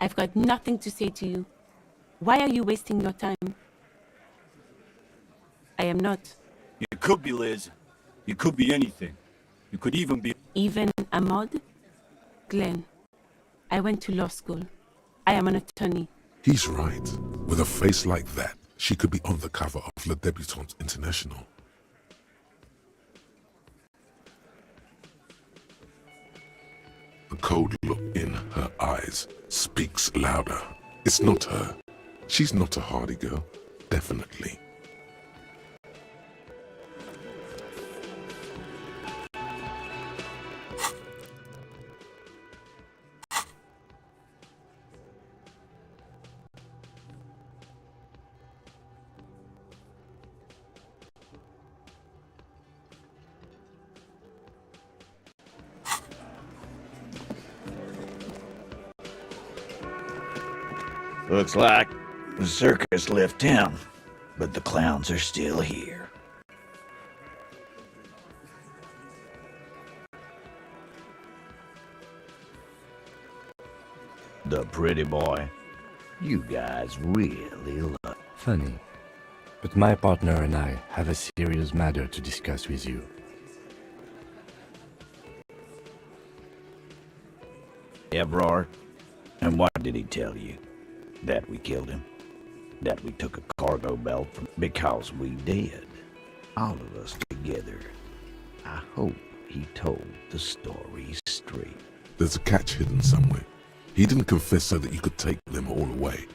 I've got nothing to say to you. Why are you wasting your time? I am not. You could be, Liz. You could be anything. You could even be... Even a mod? Glenn, I went to law school. I am an attorney. He's right. With a face like that, she could be on the cover of Le Debutante International. The cold look in her eyes speaks louder. It's not her. She's not a hardy girl. Definitely. Looks like the circus left town, but the clowns are still here. The pretty boy. You guys really look funny. But my partner and I have a serious matter to discuss with you. Ebrard? And what did he tell you? That we killed him? That we took a cargo belt from... Because we did. All of us together. I hope he told the story straight. There's a catch hidden somewhere. He didn't confess so that you could take them all away.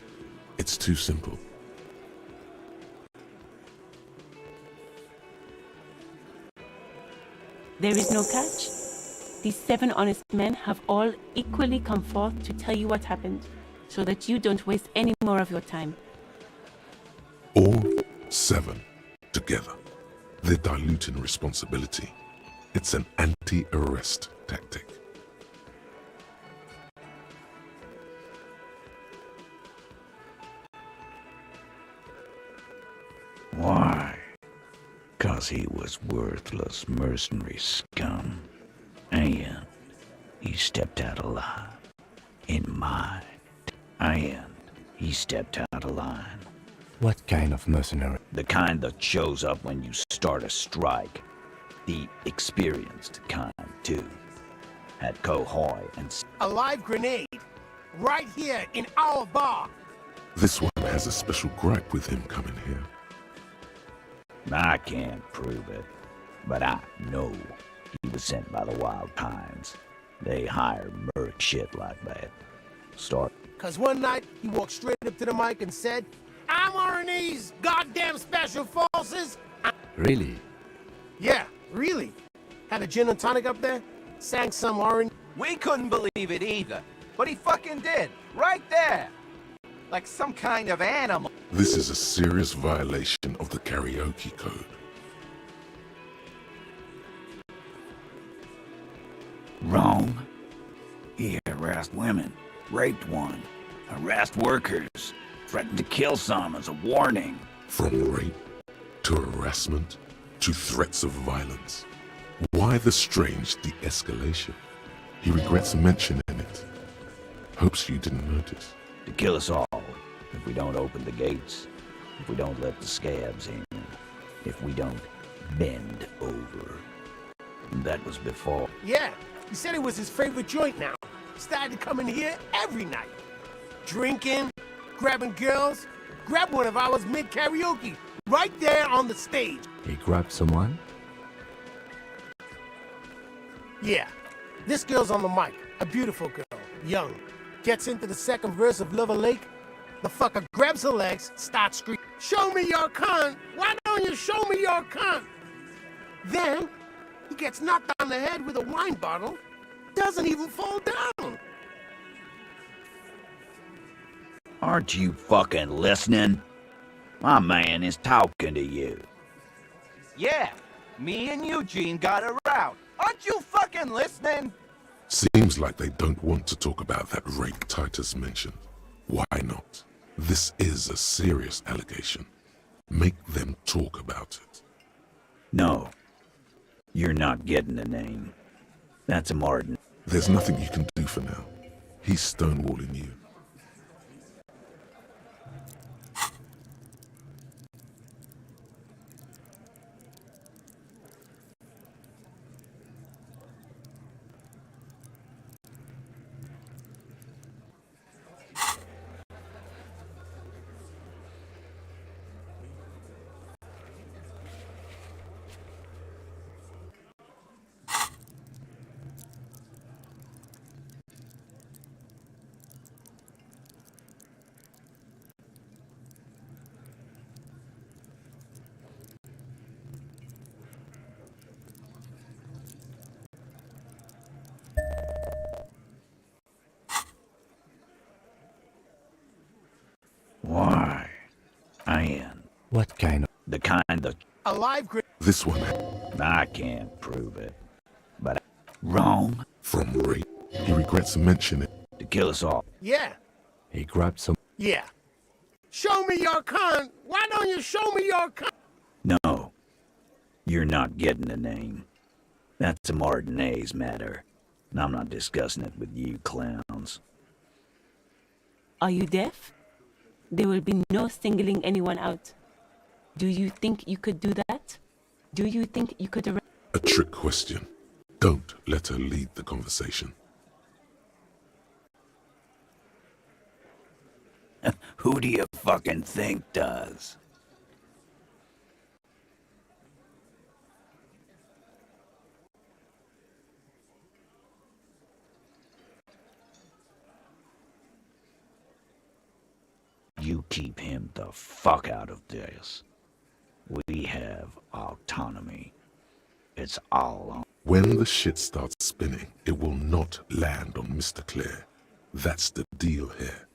It's too simple. There is no catch. These 7 honest men have all equally come forth to tell you what happened, so that you don't waste any more of your time. All 7 together. They're diluting responsibility. It's an anti-arrest tactic. Why? 'Cause he was worthless mercenary scum. And he stepped out alive. In my... And he stepped out of line. What kind of mercenary? The kind that shows up when you start a strike. The experienced kind, too. At Cohoy and... A live grenade! Right here in our bar! This one has a special gripe with him coming here. I can't prove it, but I know he was sent by the Wild Pines. They hire merc shit like that. Start. 'Cause one night, he walked straight up to the mic and said, "I'm RNE's goddamn special forces!" Really? Yeah, really. Had a gin and tonic up there, sang some RNE. We couldn't believe it either, but he fucking did, right there! Like some kind of animal. This is a serious violation of the karaoke code. Wrong. He harassed women, raped one, harassed workers, threatened to kill some as a warning. From rape to harassment to threats of violence. Why the strange de-escalation? He regrets mentioning it. Hopes you didn't notice. To kill us all, if we don't open the gates, if we don't let the scabs in, if we don't bend over. That was before. Yeah, he said it was his favorite joint now. Started to come in here every night. Drinking, grabbing girls, grab one of ours mid-karaoke, right there on the stage. He grabbed someone? Yeah, this girl's on the mic, a beautiful girl, young. Gets into the second verse of Lover Lake, the fucker grabs her legs, starts screaming, "Show me your cunt! Why don't you show me your cunt?" Then, he gets knocked on the head with a wine bottle, doesn't even fall down. Aren't you fucking listening? My man is talking to you. Yeah, me and Eugene got a route. Aren't you fucking listening? Seems like they don't want to talk about that rape Titus mentioned. Why not? This is a serious allegation. Make them talk about it. No. You're not getting the name. That's a Martin. There's nothing you can do for now. He's stonewalling you. man. What kind of... The kind that... A live grip. This one I can't prove it. But wrong from rape. He regrets mentioning it. to kill us all. Yeah, He grabbed some... yeah. Show me your con. Why don't you show me your con? No. You're not getting the name. That's a Martinez matter. And I'm not discussing it with you clowns. Are you deaf? There will be no singling anyone out. Do you think you could do that? Do you think you could arrest... a trick question. Don't let her lead the conversation. Who do you fucking think does? You keep him the fuck out of this. We have autonomy. It's all on. When the shit starts spinning, it will not land on Mr. Clare. That's the deal here.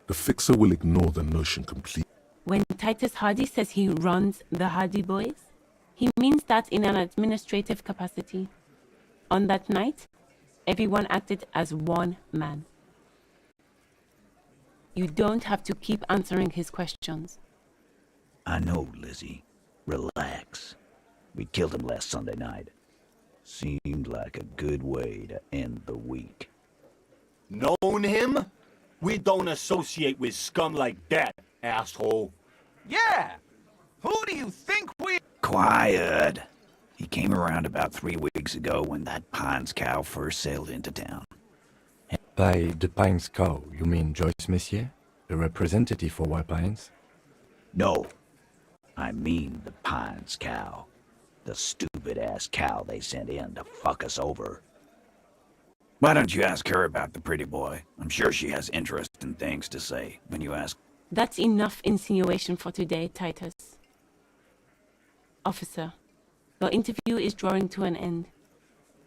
The fixer will ignore the notion completely. When Titus Hardy says he runs the Hardy Boys, he means that in an administrative capacity. On that night, everyone acted as one man. You don't have to keep answering his questions. I know, Lizzie. Relax. We killed him last Sunday night. Seemed like a good way to end the week. Known him? We don't associate with scum like that, asshole. Yeah! Who do you think we... Quiet. He came around about 3 weeks ago when that Pines cow first sailed into town. By the Pines cow, you mean Joyce Messier? The representative for White Pines? No. I mean the Pines cow. The stupid-ass cow they sent in to fuck us over. Why don't you ask her about the pretty boy? I'm sure she has interesting things to say when you ask. That's enough insinuation for today, Titus. Officer, your interview is drawing to an end.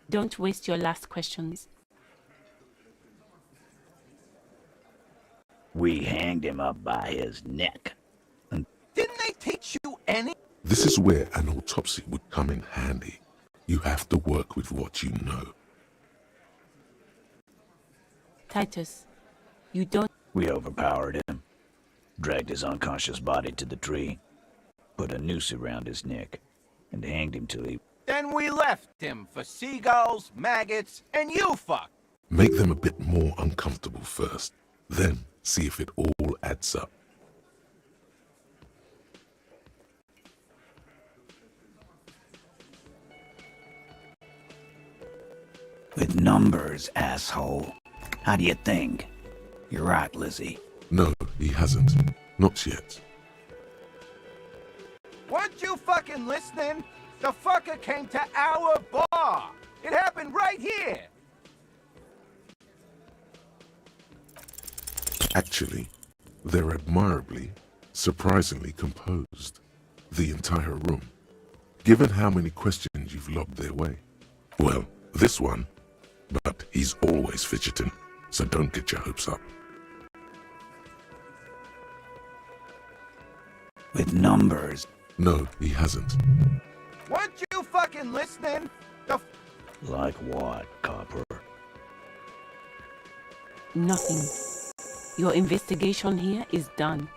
Don't waste your last questions. We hanged him up by his neck. Didn't they teach you any... This is where an autopsy would come in handy. You have to work with what you know. Titus, you don't... We overpowered him, dragged his unconscious body to the tree, put a noose around his neck, and hanged him till he... Then we left him for seagulls, maggots, and you fuck. Make them a bit more uncomfortable first. Then see if it all adds up. With numbers, asshole. How do you think? You're right, Lizzie. No, he hasn't. Not yet. Weren't you fucking listening? The fucker came to our bar. It happened right here. Actually, they're admirably, surprisingly composed. The entire room. Given how many questions you've lobbed their way. Well, this one. But he's always fidgeting, so don't get your hopes up. With numbers. No, he hasn't. Weren't you fucking listening? Like what, Copper? Nothing. Your investigation here is done.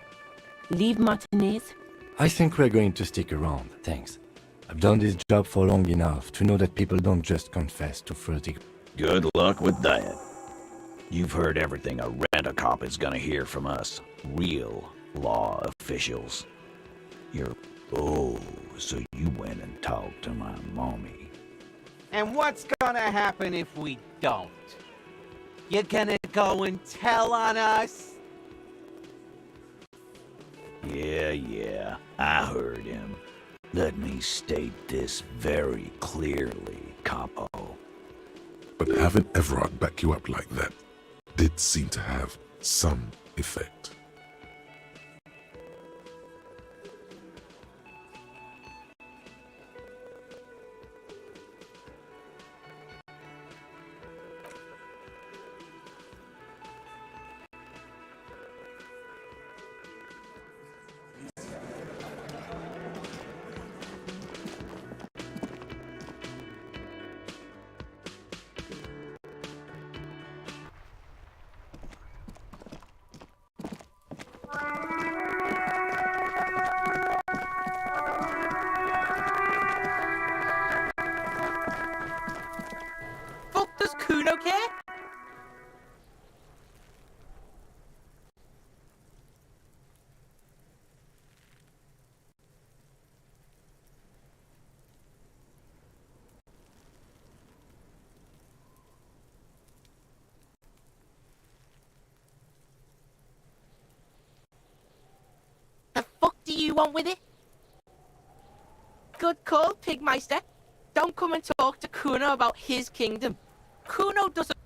Leave Martinez. I think we're going to stick around, thanks. I've done this job for long enough to know that people don't just confess to fruity... Good luck with that. You've heard everything a rent-a-cop is gonna hear from us. Real law officials. You're... Oh, so you went and talked to my mommy. And what's gonna happen if we don't? You're gonna go and tell on us? Yeah, I heard him. Let me state this very clearly, Capo. But having Everard back you up like that did seem to have some effect. you want with it? Good call, Pigmeister. Don't come and talk to Kuno about his kingdom. Kuno doesn't...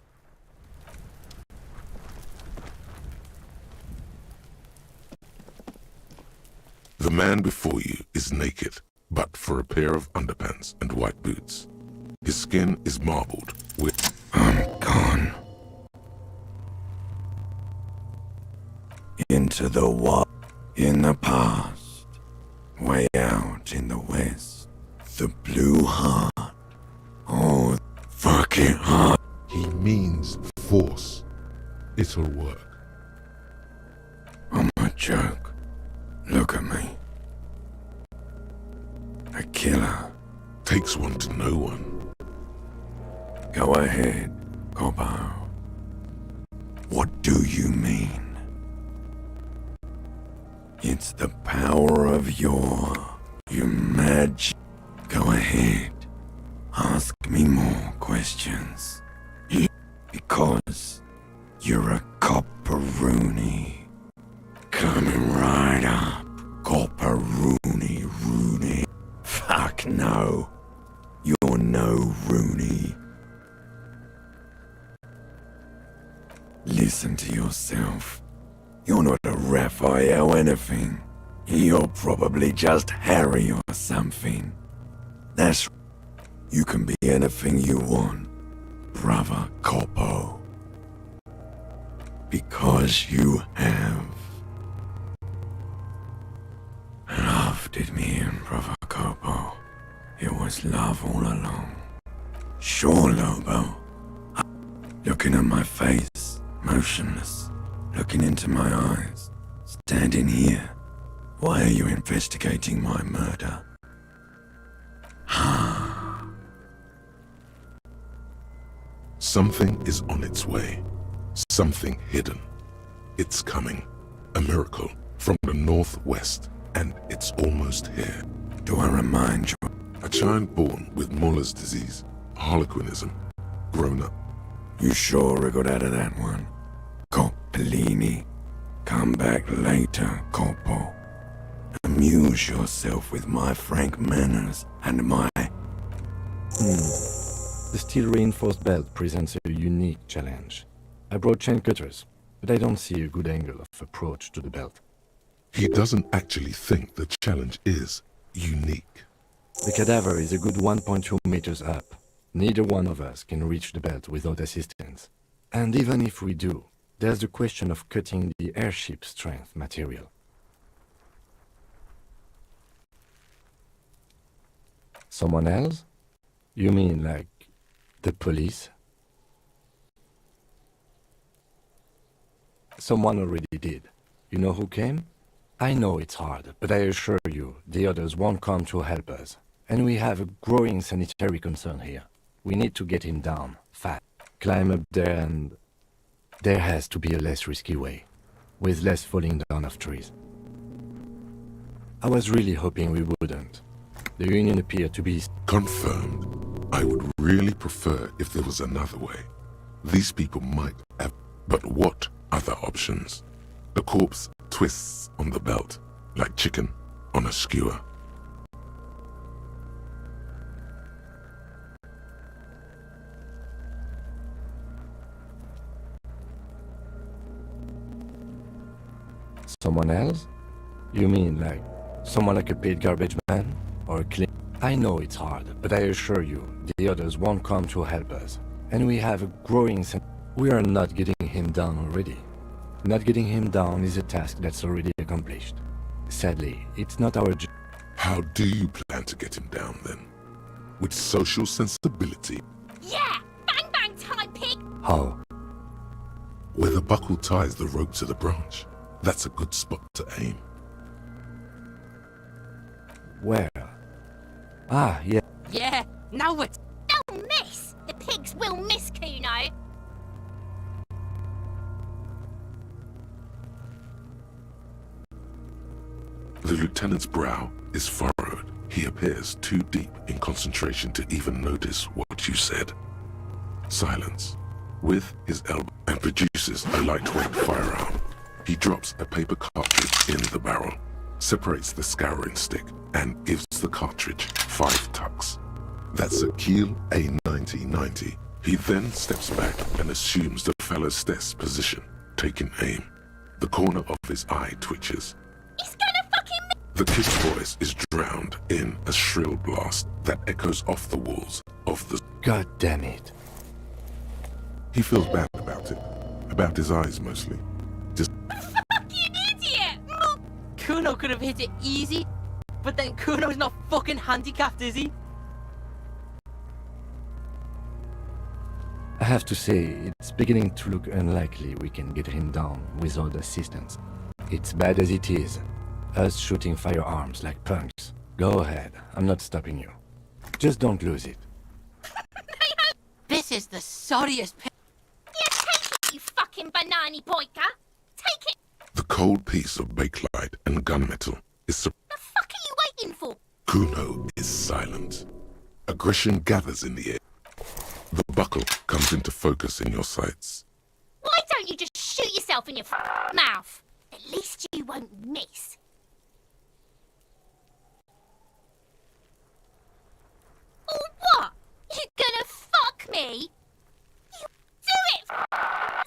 The man before you is naked, but for a pair of underpants and white boots. His skin is marbled with... I'm gone. Into the what? In the past. Way out in the west. The blue heart. Oh, fucking heart. He means force. It'll work. I'm a joke. Look at me. A killer. Takes one to know one. Go ahead, Cobo. What do you mean? It's the power of your magic. Go ahead. Ask me more questions. Because you're a copperoony. Coming right up. Copperoony, Rooney. Fuck no. You're no Rooney. Listen to yourself. You're not a Raphael anything. You're probably just Harry or something. That's... You can be anything you want, brother Coppo. Because you have. Love did me in, brother Coppo. It was love all along. Sure, Lobo. Looking at my face, motionless. Looking into my eyes, standing here. Why are you investigating my murder? Something is on its way. Something hidden. It's coming. A miracle from the northwest, and it's almost here. Do I remind you? A child born with Muller's disease, Harlequinism, grown up. You sure wriggled out of that one? Coppellini. Come back later, Coppo. Amuse yourself with my frank manners and my... The steel-reinforced belt presents a unique challenge. I brought chain cutters, but I don't see a good angle of approach to the belt. He doesn't actually think the challenge is unique. The cadaver is a good 1.2 meters up. Neither one of us can reach the belt without assistance. And even if we do, there's the question of cutting the airship strength material. Someone else? You mean like the police? Someone already did. You know who came? I know it's hard, but I assure you, the others won't come to help us. And we have a growing sanitary concern here. We need to get him down, fast. Climb up there and... There has to be a less risky way, with less falling down of trees. I was really hoping we wouldn't. The Union appeared to be... Confirmed. I would really prefer if there was another way. These people might have... But what other options? The corpse twists on the belt, like chicken on a skewer. Someone else? You mean like someone like a paid garbage man? Or a clean... I know it's hard, but I assure you, the others won't come to help us. And we have a growing... We are not getting him down already. Not getting him down is a task that's already accomplished. Sadly, it's not our job. How do you plan to get him down then? With social sensibility? Yeah! Bang bang tie pig! How? Where the buckle ties the rope to the branch. That's a good spot to aim. Where? Ah, yeah. Yeah, now it's... Don't miss! The pigs will miss, Kuno! The lieutenant's brow is furrowed. He appears too deep in concentration to even notice what you said. Silence. With his elbow and produces a lightweight firearm. He drops a paper cartridge in the barrel. separates the scouring stick, and gives the cartridge 5 tucks. That's a Kiel A9090. He then steps back and assumes the fellow's desk position, taking aim. The corner of his eye twitches. He's gonna fucking... The kid's voice is drowned in a shrill blast that echoes off the walls of the... God damn it. He feels bad about it. About his eyes, mostly. Just... Fucking idiot! Kuno could have hit it easy, but then Kuno's not fucking handicapped, is he? I have to say, it's beginning to look unlikely we can get him down without assistance. It's bad as it is. Us shooting firearms like punks. Go ahead, I'm not stopping you. Just don't lose it. This is the sorriest Yeah, take it, you fucking banani boyka! Take it! The cold piece of bakelite and gunmetal is... The fuck are you waiting for? Kuno is silent. Aggression gathers in the air. The buckle comes into focus in your sights. Why don't you just shoot yourself in your mouth? At least you won't miss. Or what? You gonna fuck me? You do it!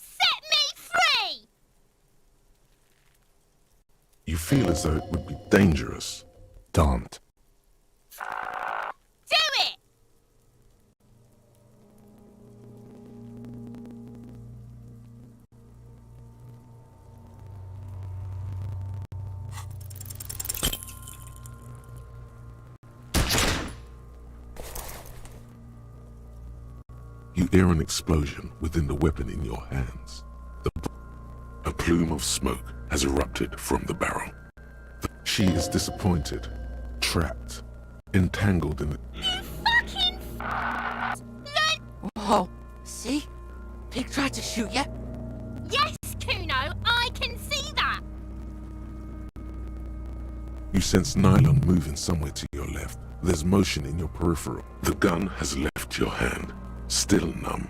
Set me free! You feel as though it would be dangerous. Don't. Do it! You hear an explosion within the weapon in your hands. A plume of smoke has erupted from the barrel. She is disappointed, trapped, entangled in the... You fucking Whoa, see? Pig tried to shoot you. Yes, Kuno, I can see that! You sense nylon moving somewhere to your left. There's motion in your peripheral. The gun has left your hand, still numb.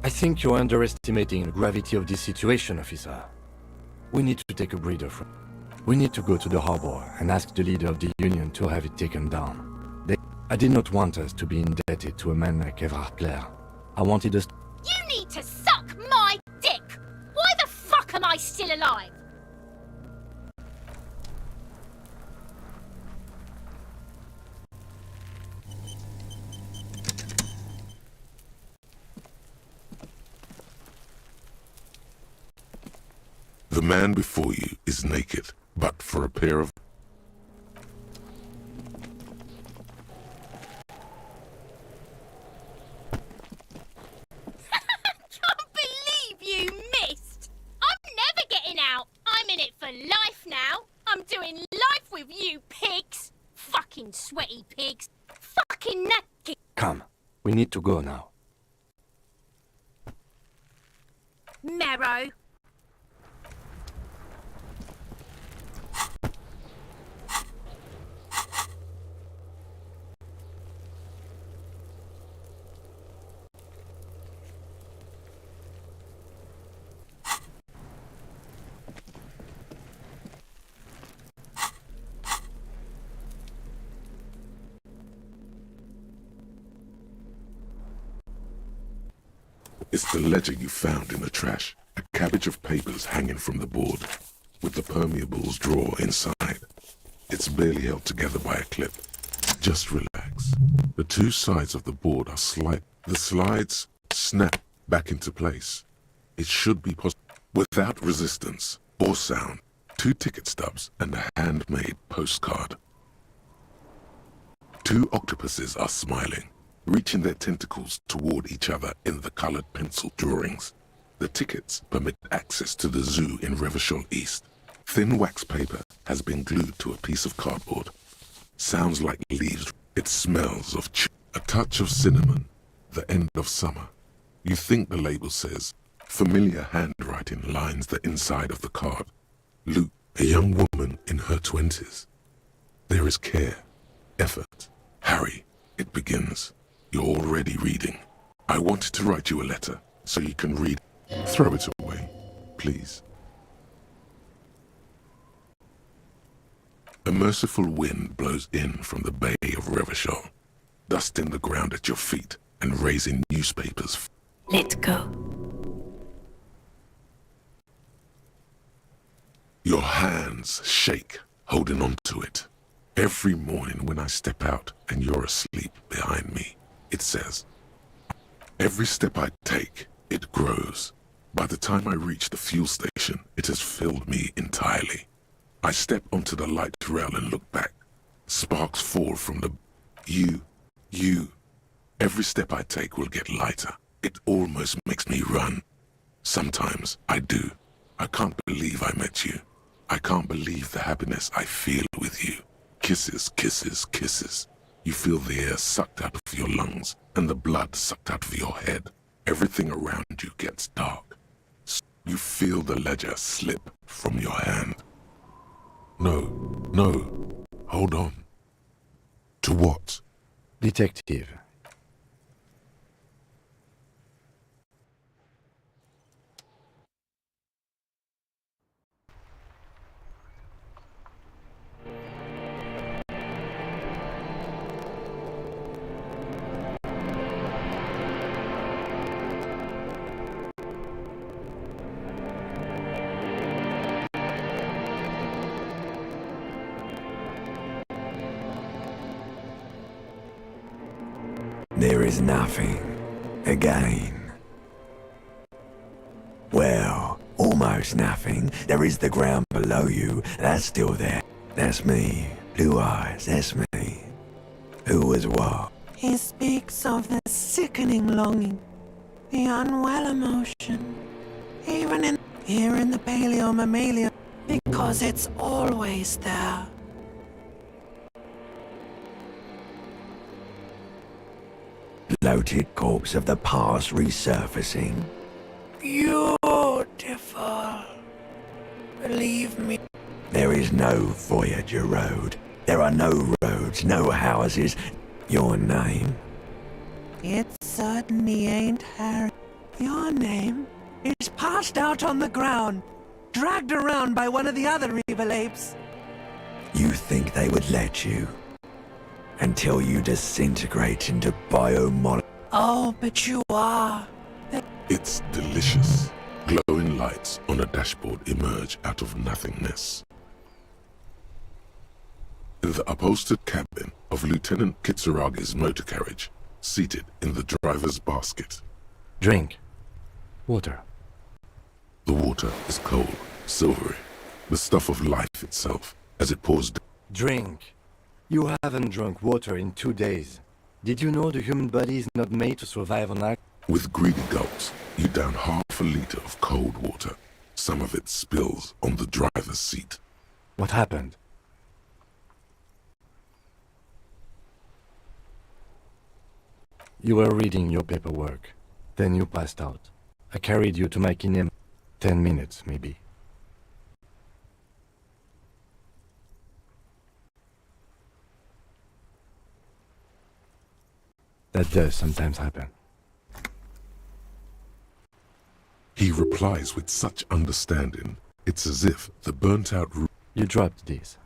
I think you're underestimating the gravity of this situation, officer. We need to take a breather from... We need to go to the harbor and ask the leader of the Union to have it taken down. I did not want us to be indebted to a man like Everard Clare. I wanted us... You need to suck my dick! Why the fuck am I still alive? The man before you is naked, but for a pair of... Can't believe you missed! I'm never getting out! I'm in it for life now! I'm doing life with you pigs! Fucking sweaty pigs! Fucking naked! Come, we need to go now. Marrow! It's the ledger you found in the trash. A cabbage of papers hanging from the board, with the permeables drawer inside. It's barely held together by a clip. Just relax. The two sides of the board are slight. The slides snap back into place. It should be without resistance or sound. 2 ticket stubs and a handmade postcard. 2 octopuses are smiling, reaching their tentacles toward each other in the colored pencil drawings. The tickets permit access to the zoo in Revachol East. Thin wax paper has been glued to a piece of cardboard. Sounds like leaves. It smells of a touch of cinnamon, the end of summer. You think the label says, familiar handwriting lines the inside of the card. Luke, a young woman in her 20s. There is care, effort. Harry, it begins. You're already reading. I wanted to write you a letter so you can read. Throw it away, please. A merciful wind blows in from the Bay of Revachol, dusting the ground at your feet and raising newspapers. Let go. Your hands shake, holding on to it. Every morning when I step out and you're asleep behind me, it says, every step I take, it grows. By the time I reach the fuel station, it has filled me entirely. I step onto the light rail and look back. Sparks fall from the... You. Every step I take will get lighter. It almost makes me run. Sometimes I do. I can't believe I met you. I can't believe the happiness I feel with you. Kisses, kisses, kisses. You feel the air sucked out of your lungs and the blood sucked out of your head. Everything around you gets dark. You feel the ledger slip from your hand. No. Hold on. To what? Detective. There is nothing. Again. Well, almost nothing. There is the ground below you. That's still there. That's me. Blue eyes, that's me. Who was what? He speaks of the sickening longing, the unwell emotion, even here in the paleo-mammalia, because it's always there. Bloated corpse of the past resurfacing. Beautiful. Believe me. There is no Voyager Road. There are no roads, no houses. Your name? It certainly ain't Harry. Your name is passed out on the ground, dragged around by one of the other evil apes. You think they would let you? Until you disintegrate into biomolecules. Oh, but you are. It's delicious. Glowing lights on a dashboard emerge out of nothingness. In the upholstered cabin of Lieutenant Kitsuragi's motor carriage, seated in the driver's basket. Drink. Water. The water is cold, silvery, the stuff of life itself, as it pours down. Drink. You haven't drunk water in 2 days. Did you know the human body is not made to survive on that? With greedy gulps, you down half a liter of cold water. Some of it spills on the driver's seat. What happened? You were reading your paperwork. Then you passed out. I carried you to my kinem. 10 minutes, maybe. That does sometimes happen. He replies with such understanding, it's as if the burnt-out... You dropped this.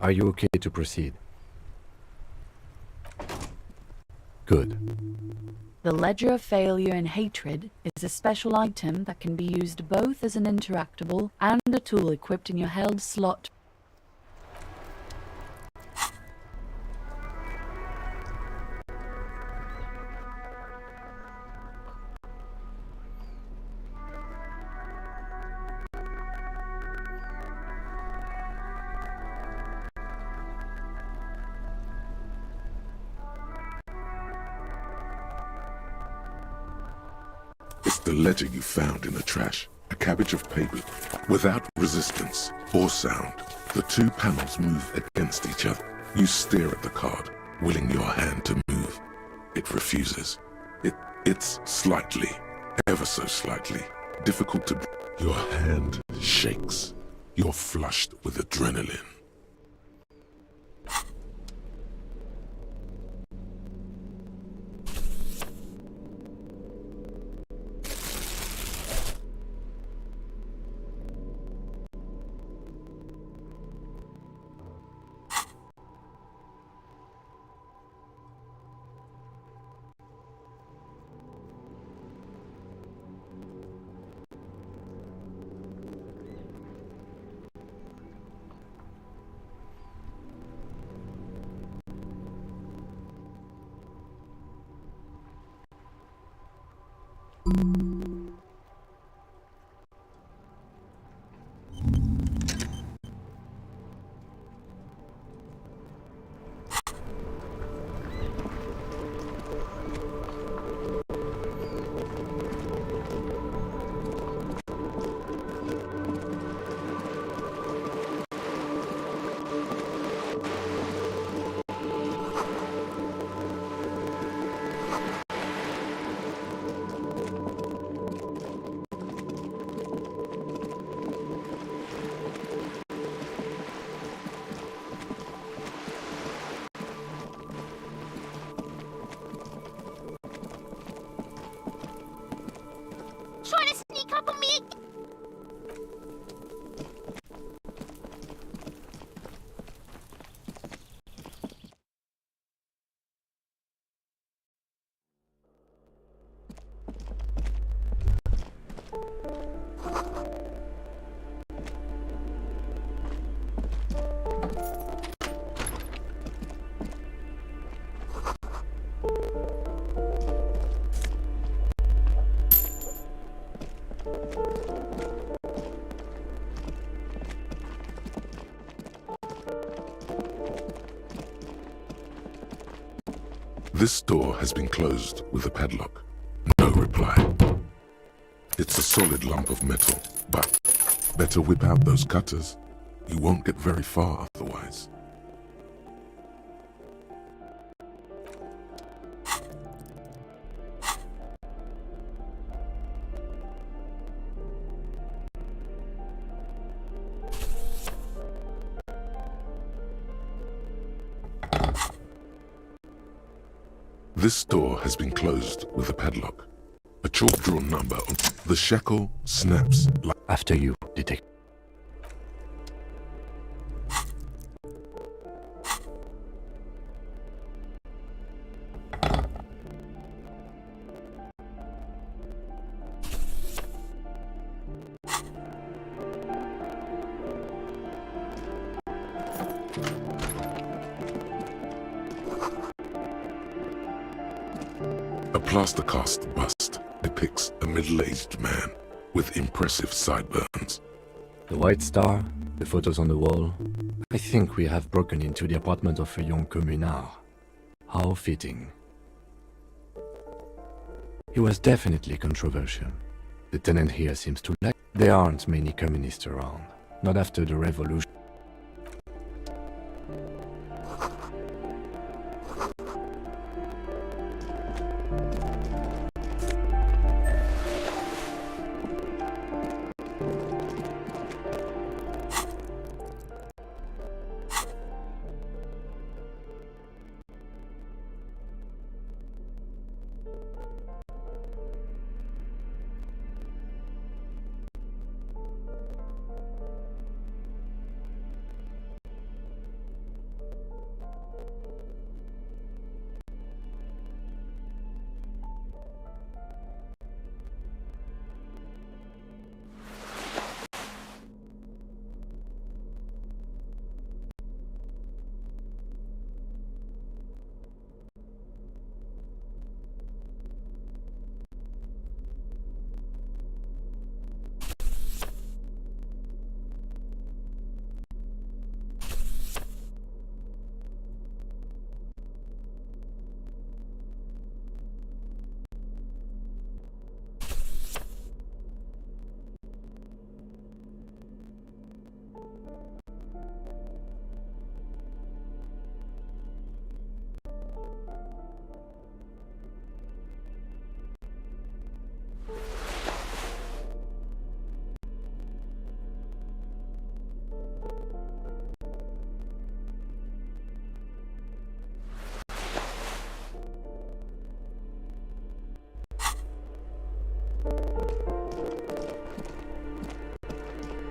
Are you okay to proceed? Good. The Ledger of Failure and Hatred is a special item that can be used both as an interactable and a tool equipped in your held slot. It's the ledger you found in the trash. A cabbage of paper. Without resistance or sound, the two panels move against each other. You stare at the card, willing your hand to move. It refuses. It's slightly, ever so slightly, difficult to... Your hand shakes. You're flushed with adrenaline. Trying to sneak up on me again? This door has been closed with a padlock. No reply. It's a solid lump of metal, but better whip out those cutters. You won't get very far otherwise. This door has been closed with a padlock. A chalk-drawn number on the shackle snaps like... After you, detective. A plaster cast bust depicts a middle-aged man with impressive sideburns. The White Star, the photos on the wall. I think we have broken into the apartment of a young communard. How fitting. He was definitely controversial. The tenant here seems to like... There aren't many communists around. Not after the revolution.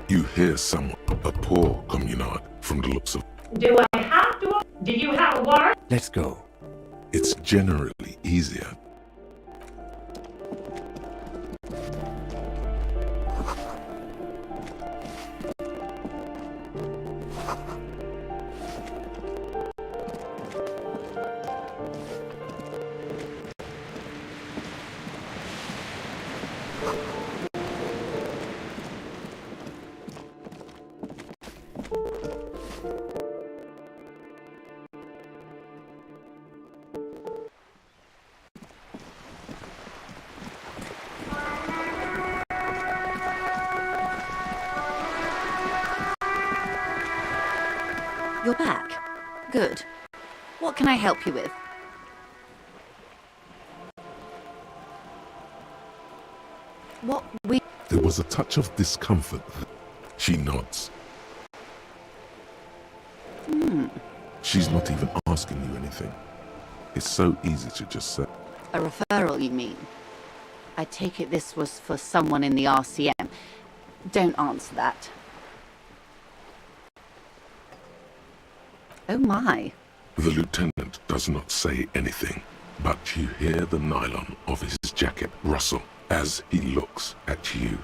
You hear someone, a poor communard from the looks of... Do I have to? Do you have a warrant? Let's go. It's generally easier. You're back. Good. What can I help you with? What we... There was a touch of discomfort. She nods. She's not even asking you anything. It's so easy to just say. A referral, you mean? I take it this was for someone in the RCM. Don't answer that. Oh my. The lieutenant does not say anything, but you hear the nylon of his jacket rustle as he looks at you.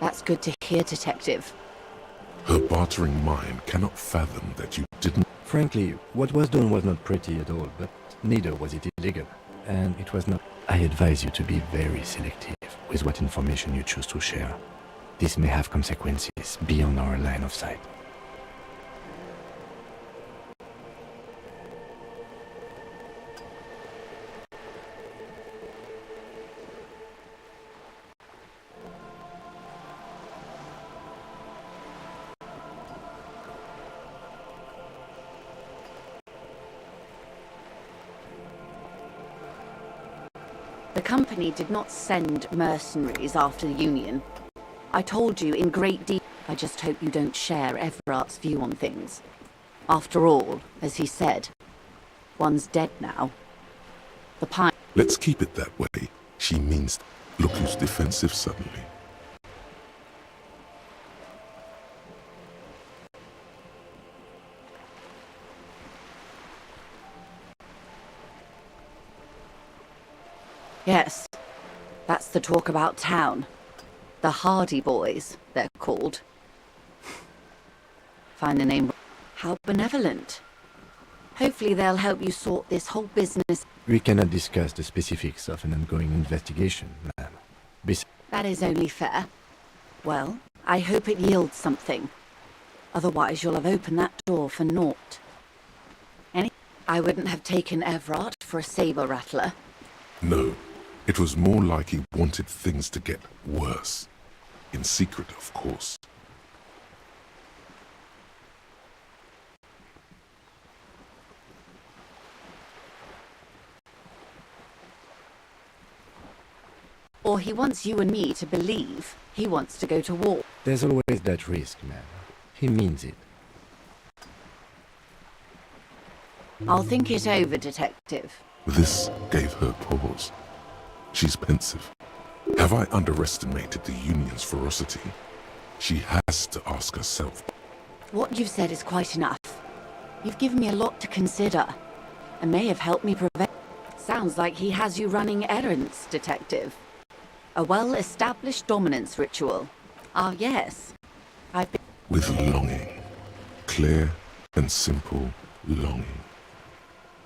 That's good to hear, Detective. Her bartering mind cannot fathom that you didn't. Frankly, what was done was not pretty at all, but neither was it illegal. And it was not... I advise you to be very selective with what information you choose to share. This may have consequences beyond our line of sight. The company did not send mercenaries after the Union. I told you in great detail. I just hope you don't share Everart's view on things. After all, as he said, one's dead now. The pine... Let's keep it that way. She means... Look who's defensive suddenly. Yes, that's the talk about town. The Hardy Boys, they're called. Find the name. How benevolent. Hopefully they'll help you sort this whole business. We cannot discuss the specifics of an ongoing investigation, ma'am. That is only fair. Well, I hope it yields something. Otherwise you'll have opened that door for naught. I wouldn't have taken Everart for a saber rattler. No, it was more like he wanted things to get worse. In secret, of course. Or he wants you and me to believe he wants to go to war. There's always that risk, ma'am. He means it. I'll think it over, Detective. This gave her pause. She's pensive. Have I underestimated the Union's ferocity? She has to ask herself. What you've said is quite enough. You've given me a lot to consider, and may have helped me prevent... Sounds like he has you running errands, Detective. A well-established dominance ritual. Ah, yes. I've been... With longing. Clear and simple longing.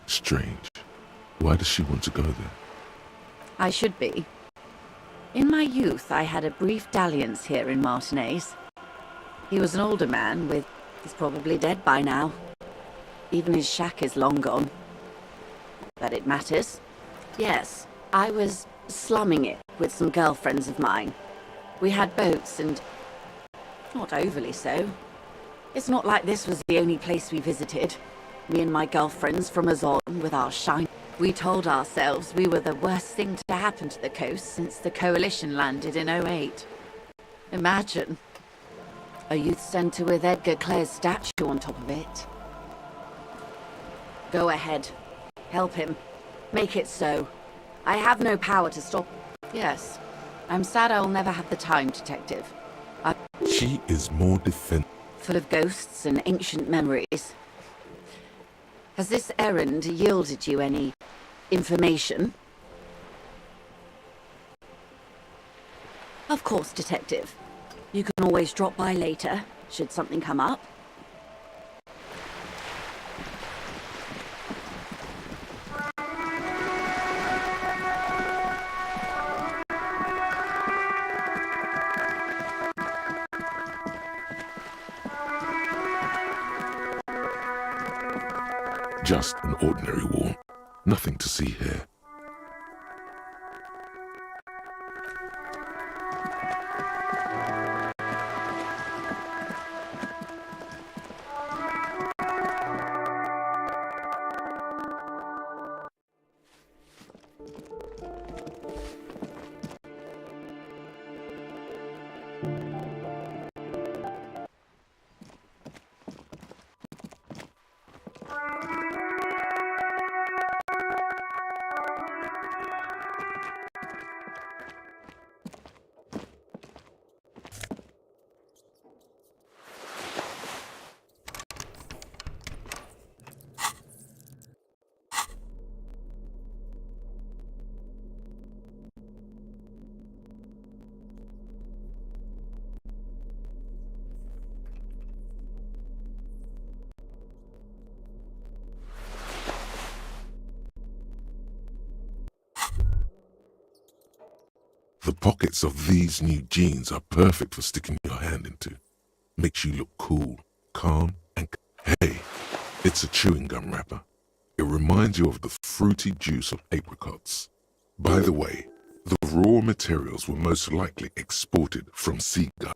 Strange. Why does she want to go there? I should be. In my youth, I had a brief dalliance here in Martinez. He was an older man with... He's probably dead by now. Even his shack is long gone. That it matters. Yes, I was slumming it with some girlfriends of mine. We had boats and... Not overly so. It's not like this was the only place we visited. Me and my girlfriends from Azon with our shine. We told ourselves we were the worst thing to happen to the coast since the Coalition landed in 08. Imagine. A youth centre with Edgar Clare's statue on top of it. Go ahead. Help him. Make it so. I have no power to stop... Yes. I'm sad I'll never have the time, Detective. She is more full of ghosts and ancient memories. Has this errand yielded you any information? Of course, Detective. You can always drop by later, should something come up. Just an ordinary wall. Nothing to see here. The pockets of these new jeans are perfect for sticking your hand into. Makes you look cool, calm, and... Hey, it's a chewing gum wrapper. It reminds you of the fruity juice of apricots. By the way, the raw materials were most likely exported from Seagull.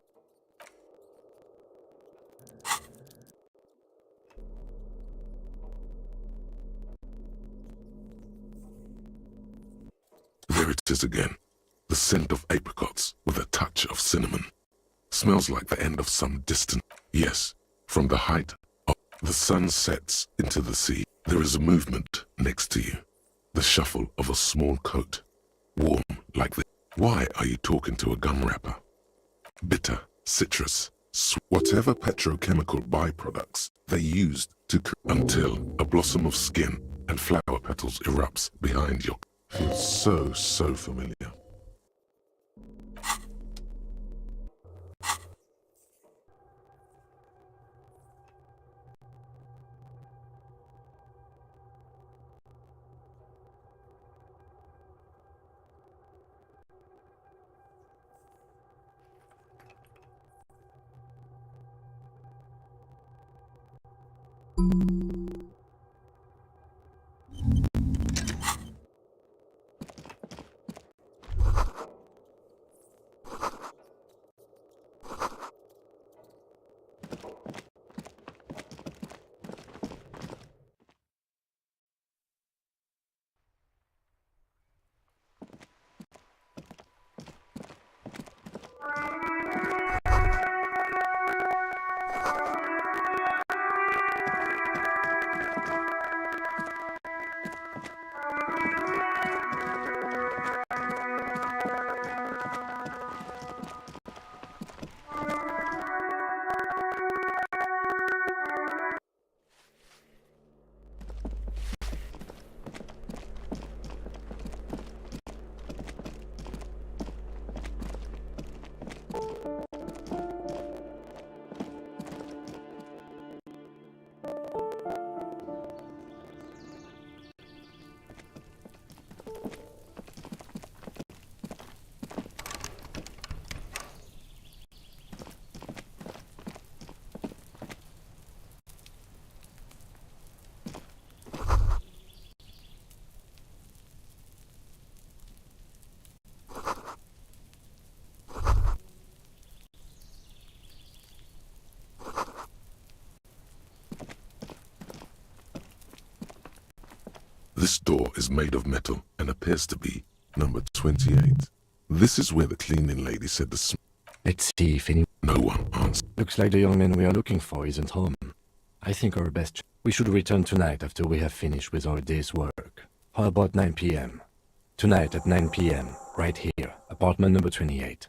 There it is again. The scent of apricots with a touch of cinnamon. Smells like the end of some distant... Yes, from the height of... The sun sets into the sea. There is a movement next to you. The shuffle of a small coat. Warm like the... Why are you talking to a gum wrapper? Bitter, citrus, whatever petrochemical byproducts they used to... Until a blossom of skin and flower petals erupts behind your... Feels so familiar. This door is made of metal and appears to be number 28. This is where the cleaning lady said the smell. Let's see if any... No one answered. Looks like the young man we are looking for isn't home. I think our best... We should return tonight after we have finished with our day's work. How about 9 p.m.? Tonight at 9 p.m., right here, apartment number 28.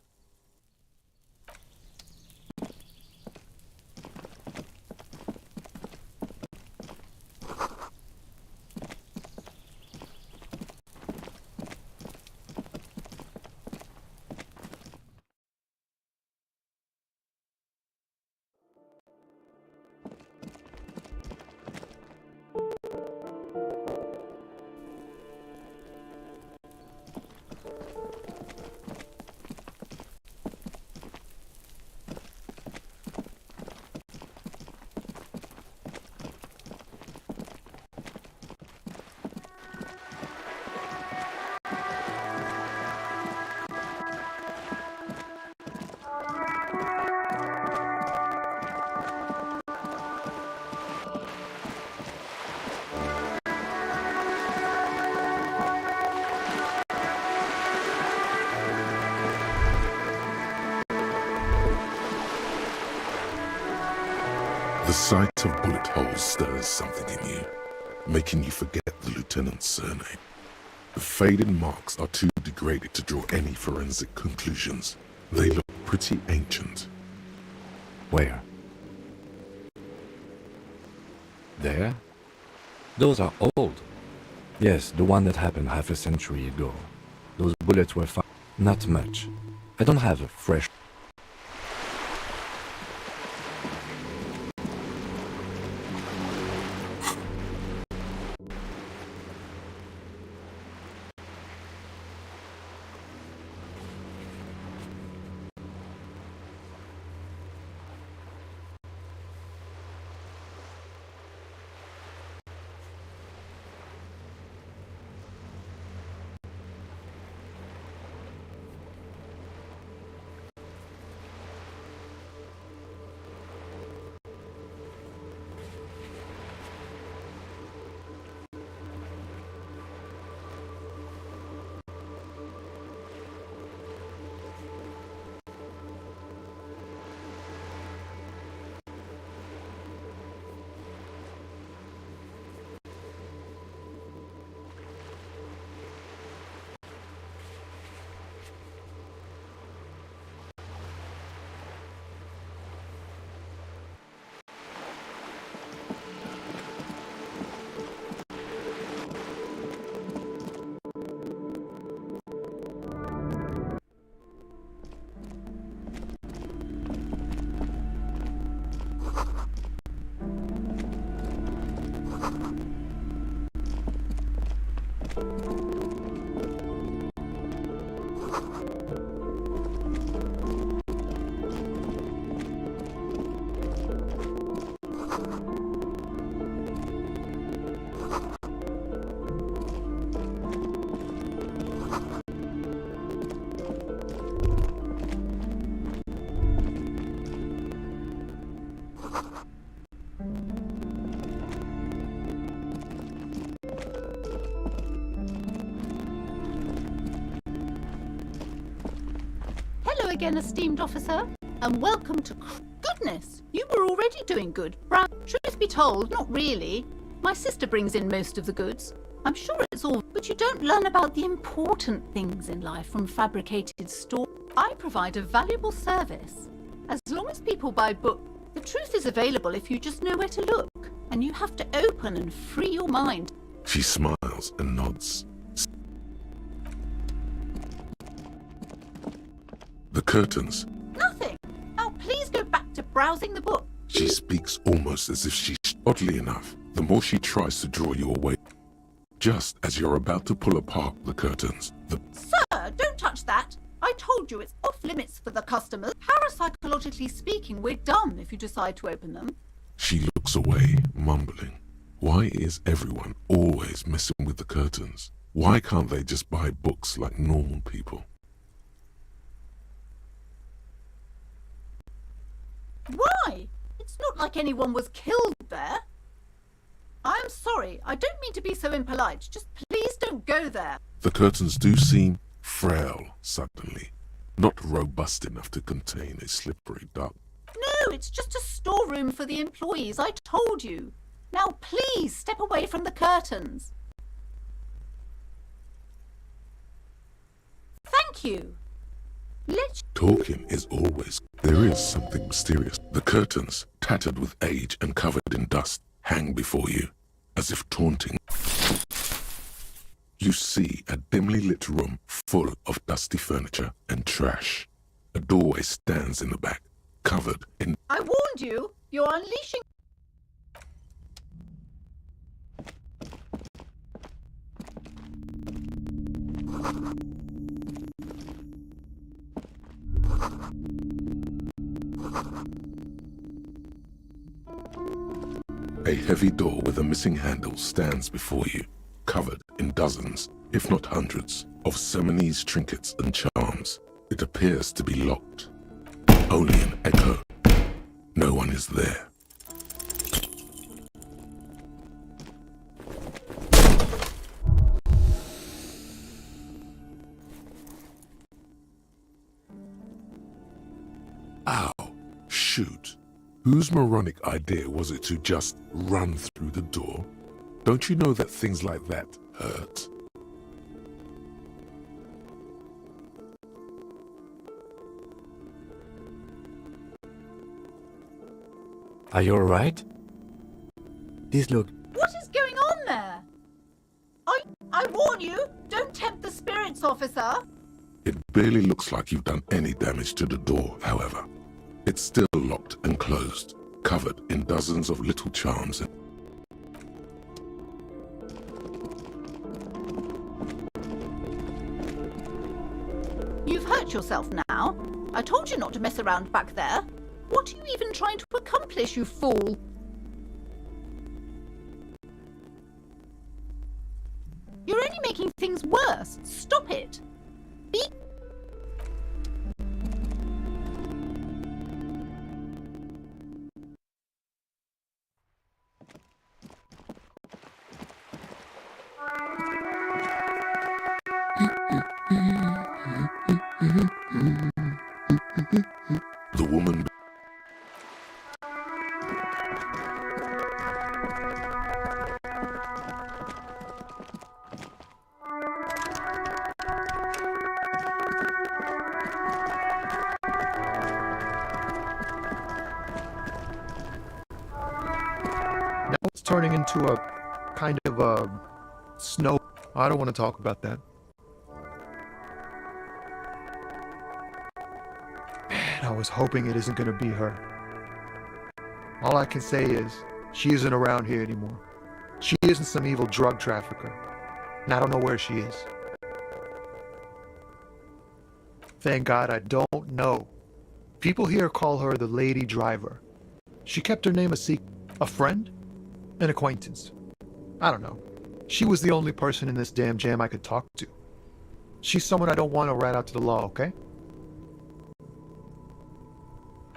The sight of bullet holes stirs something in you, making you forget the lieutenant's surname. The faded marks are too degraded to draw any forensic conclusions. They look pretty ancient. Where? There? Those are old. Yes, the one that happened half a century ago. Those bullets were found. Not much. I don't have a fresh... Hello again, esteemed officer, and welcome to... Goodness, you were already doing good. Brown, truth be told, not really. My sister brings in most of the goods. I'm sure it's all... But you don't learn about the important things in life from fabricated store. I provide a valuable service. As long as people buy books, the truth is available if you just know where to look. And you have to open and free your mind. She smiles and nods. The curtains. Nothing. Now please go back to browsing the book. She speaks almost as if she's... Oddly enough, the more she tries to draw you away, just as you're about to pull apart the curtains, Sir, don't touch that. I told you it's off limits for the customers. Parapsychologically speaking, we're dumb if you decide to open them. She looks away, mumbling. Why is everyone always messing with the curtains? Why can't they just buy books like normal people? Why? It's not like anyone was killed there. I'm sorry, I don't mean to be so impolite. Just please don't go there. The curtains do seem frail suddenly, not robust enough to contain a slippery duck. No, it's just a storeroom for the employees, I told you. Now please step away from the curtains. Thank you. Talking is always... There is something mysterious. The curtains, tattered with age and covered in dust, hang before you, as if taunting. You see a dimly lit room full of dusty furniture and trash. A doorway stands in the back, covered in... I warned you. You're unleashing... A heavy door with a missing handle stands before you, covered in dozens, if not hundreds, of Seminese trinkets and charms. It appears to be locked. Only an echo. No one is there. Ow. Shoot. Whose moronic idea was it to just run through the door? Don't you know that things like that hurt? Are you alright? This look... What is going on there? I warn you, don't tempt the spirits, officer. It barely looks like you've done any damage to the door, however. It's still locked and closed, covered in dozens of little charms. You've hurt yourself now. I told you not to mess around back there. What are you even trying to accomplish, you fool? You're only making things worse. Stop it. Be... The woman... Now it's turning into a kind of a snow. I don't want to talk about that. Man, I was hoping it isn't going to be her. All I can say is, she isn't around here anymore. She isn't some evil drug trafficker, and I don't know where she is. Thank God I don't know. People here call her the Lady Driver. She kept her name a secret. A friend? An acquaintance. I don't know. She was the only person in this damn jam I could talk to. She's someone I don't want to rat out to the law, okay?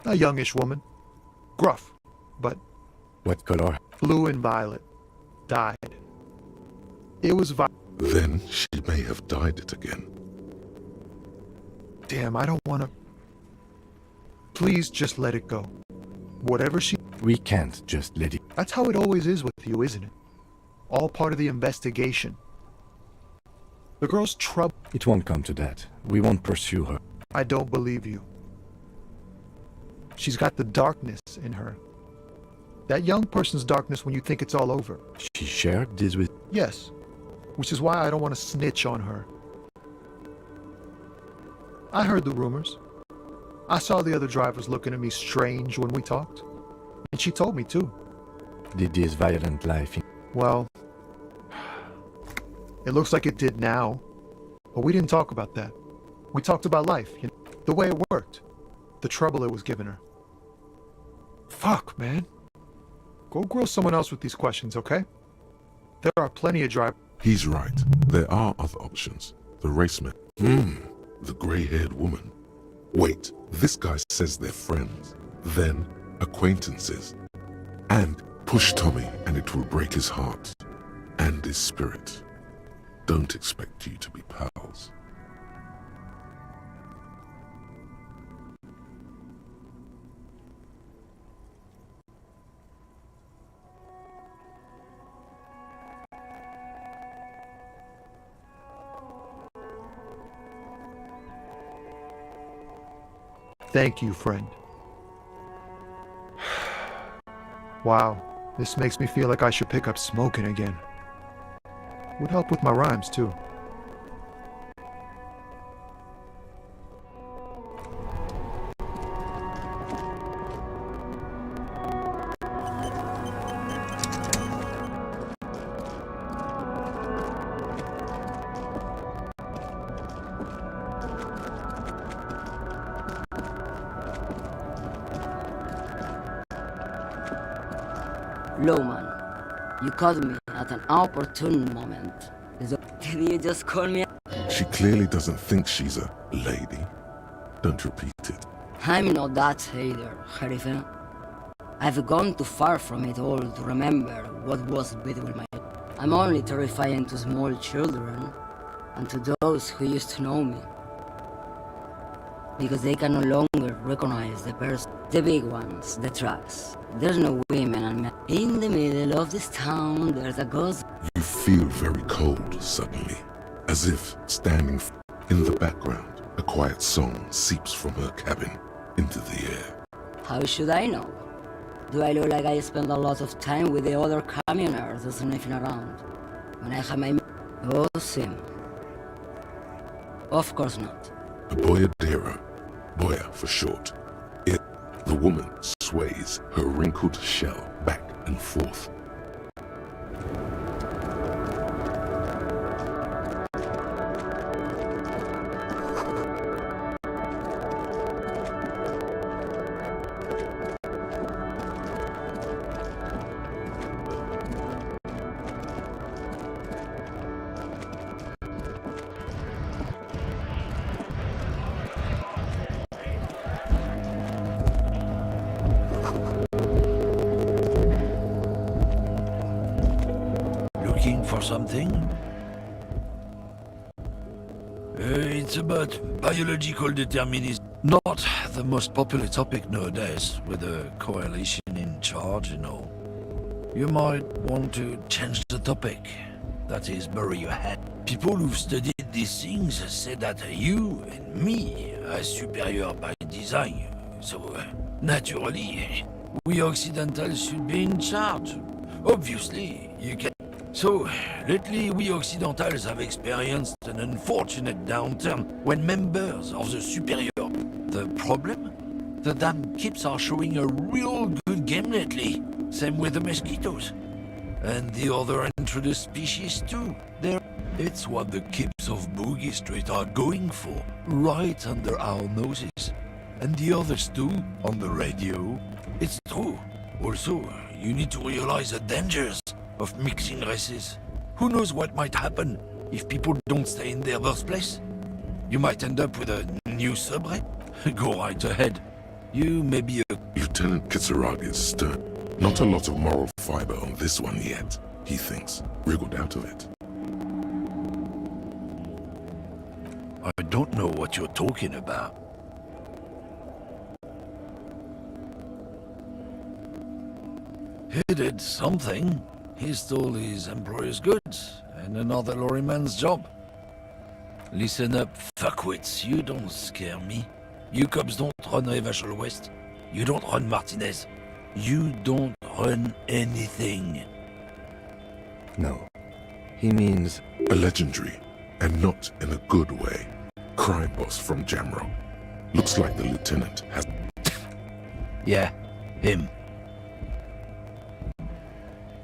A youngish woman. Gruff, but... What color? Blue and violet. Died. It was Then she may have dyed it again. Damn, I don't want to... Please just let it go. Whatever she... We can't just let it... That's how it always is with you, isn't it? All part of the investigation. The girl's trouble... It won't come to that. We won't pursue her. I don't believe you. She's got the darkness in her. That young person's darkness when you think it's all over. She shared this with... Yes. Which is why I don't want to snitch on her. I heard the rumors. I saw the other drivers looking at me strange when we talked. And she told me too. Did this violent life... Well... It looks like it did now. But we didn't talk about that. We talked about life, you know, the way it worked. The trouble it was giving her. Fuck, man. Go grill someone else with these questions, okay? There are plenty of drivers. He's right. There are other options. The raceman. The grey-haired woman. Wait, this guy says they're friends. Then, acquaintances. And push Tommy and it will break his heart. And his spirit. Don't expect you to be pals. Thank you, friend. Wow, this makes me feel like I should pick up smoking again. Would help with my rhymes, too. Lowman, you caught me at an opportune moment. Did you just call me? She clearly doesn't think she's a lady. Don't repeat it. I'm not that either, Sheriff. I've gone too far from it all to remember what was between my... I'm only terrifying to small children and to those who used to know me. Because they can no longer recognize the person. The big ones, the trucks. There's no women and men. In the middle of this town, there's a ghost. You feel very cold suddenly, as if standing in the background, a quiet song seeps from her cabin into the air. How should I know? Do I look like I spend a lot of time with the other commoners sniffing around? When I have my... Oh, Sim. Of course not. A boyadera, boya for short. The woman sways her wrinkled shell back and forth. For something? It's about biological determinism. Not the most popular topic nowadays, with the coalition in charge, you know. You might want to change the topic. That is, bury your head. People who've studied these things say that you and me are superior by design. So, naturally, we Occidentals should be in charge. Obviously, you can... So, lately we Occidentals have experienced an unfortunate downturn when members of the superior... The problem? The damn kips are showing a real good game lately. Same with the mosquitoes. And the other introduced species too. It's what the kids of Boogie Street are going for, right under our noses. And the others too, on the radio. It's true. Also, you need to realize the dangers of mixing races. Who knows what might happen if people don't stay in their birthplace? You might end up with a new subrace. Go right ahead. You may be a... Lieutenant Kitsuragi is stern. Not a lot of moral fiber on this one yet, he thinks, wriggled out of it. I don't know what you're talking about. He did something. He stole his employer's goods and another lorryman's job. Listen up, fuckwits, you don't scare me. You cops don't run Revachol West. You don't run Martinez. You don't run anything. No. He means a legendary, and not in a good way, crime boss from Jamrock. Looks like the lieutenant has... Yeah, him.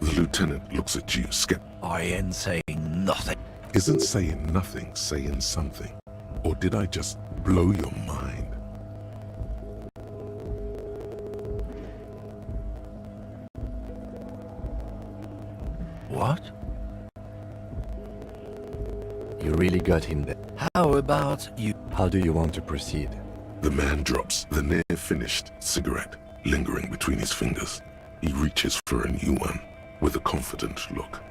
The lieutenant looks at you, I ain't saying nothing. Isn't saying nothing saying something? Or did I just blow your mind? What? You really got him there. How about you? How do you want to proceed? The man drops the near-finished cigarette lingering between his fingers. He reaches for a new one with a confident look.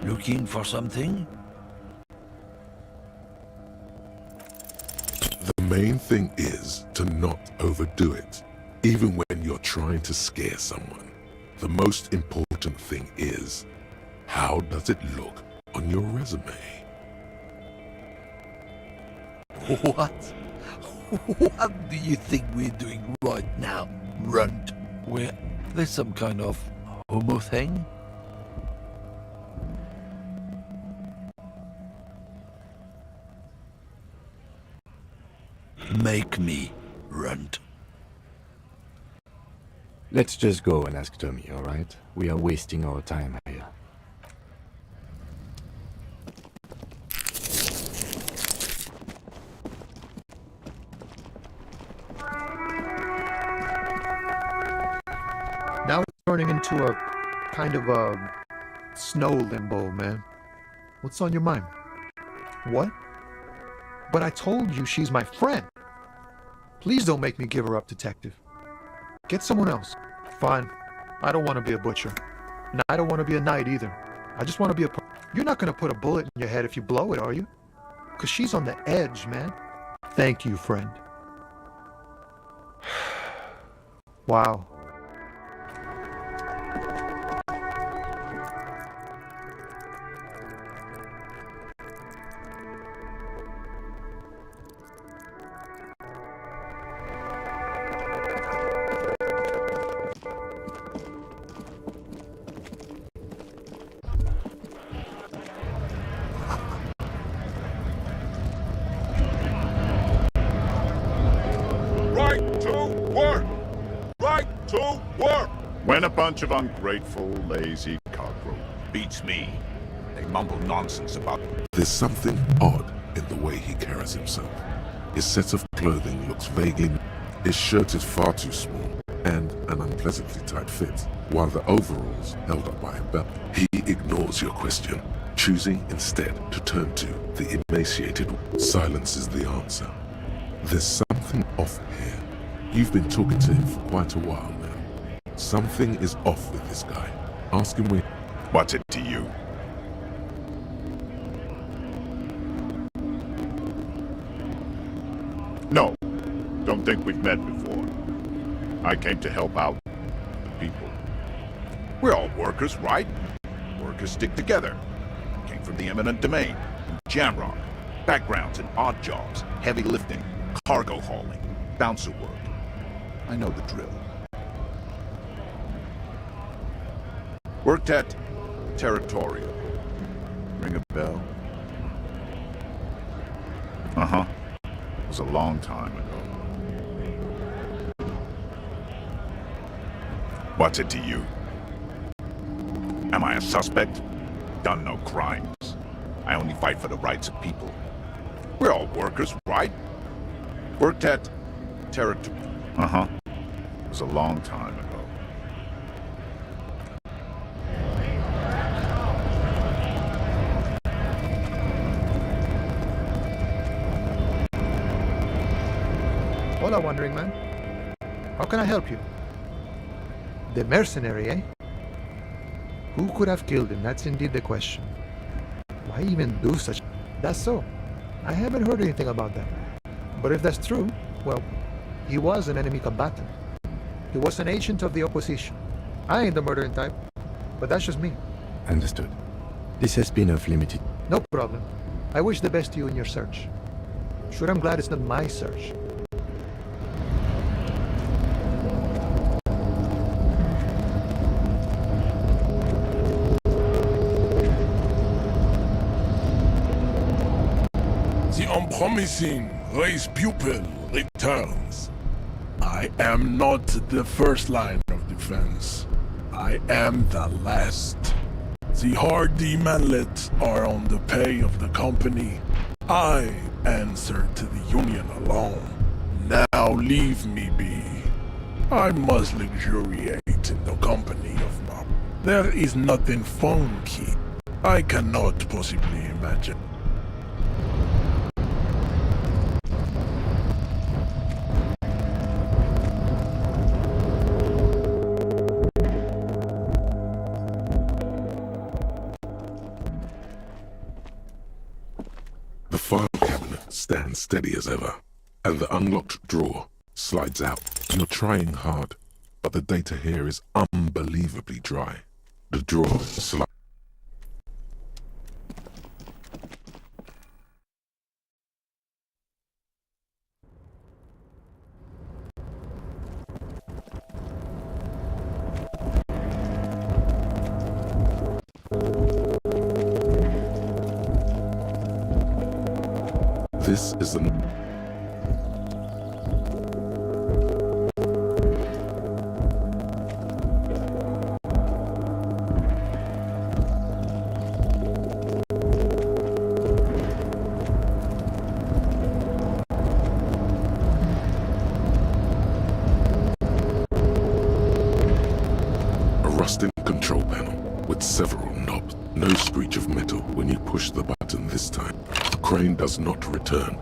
Looking for something? The main thing is to not overdo it, even when you're trying to scare someone. The most important thing is, how does it look on your resume? What? What do you think we're doing right now, runt? There's some kind of homo thing? Make me, runt. Let's just go and ask Tommy, alright? We are wasting our time here. Now it's turning into a kind of a snow limbo, man. What's on your mind? What? But I told you she's my friend. Please don't make me give her up, detective. Get someone else. Fine. I don't want to be a butcher. And I don't want to be a knight either. I just want to be a... You're not going to put a bullet in your head if you blow it, are you? Because she's on the edge, man. Thank you, friend. Wow. When a bunch of ungrateful, lazy cockroach Beats me. They mumble nonsense about... There's something odd in the way he carries himself. His set of clothing looks vaguely... His shirt is far too small and an unpleasantly tight fit, while the overalls held up by a belt. He ignores your question, choosing instead to turn to the emaciated. Silence is the answer. There's something off here. You've been talking to him for quite a while now. Something is off with this guy. Ask him when... What's it to you? No, don't think we've met before. I came to help out the people. We're all workers, right? Workers stick together. Came from the eminent domain, Jamrock. Backgrounds in odd jobs, heavy lifting, cargo hauling, bouncer work. I know the drill. Worked at Territorial. Ring a bell? Uh-huh. It was a long time ago. What's it to you? Am I a suspect? Done no crimes. I only fight for the rights of people. We're all workers, right? Worked at Territorial. Uh-huh. It was a long time ago. Hola, Wandering Man. How can I help you? The mercenary, eh? Who could have killed him? That's indeed the question. Why even do such... That's so. I haven't heard anything about that. But if that's true, well, he was an enemy combatant. He was an agent of the opposition. I ain't the murdering type, but that's just me. Understood. This has been of limited... No problem. I wish the best to you in your search. Sure, I'm glad it's not my search. The unpromising race pupil returns. I am not the first line of defense. I am the last. The hardy manlets are on the pay of the company. I answer to the union alone. Now leave me be. I must luxuriate in the company of my... There is nothing funky. I cannot possibly imagine. The file cabinet stands steady as ever, and the unlocked drawer slides out. You're trying hard, but the data here is unbelievably dry. The drawer slides. This is the... A rusted control panel with several knobs. No screech of metal when you push the button this time. The crane does not return.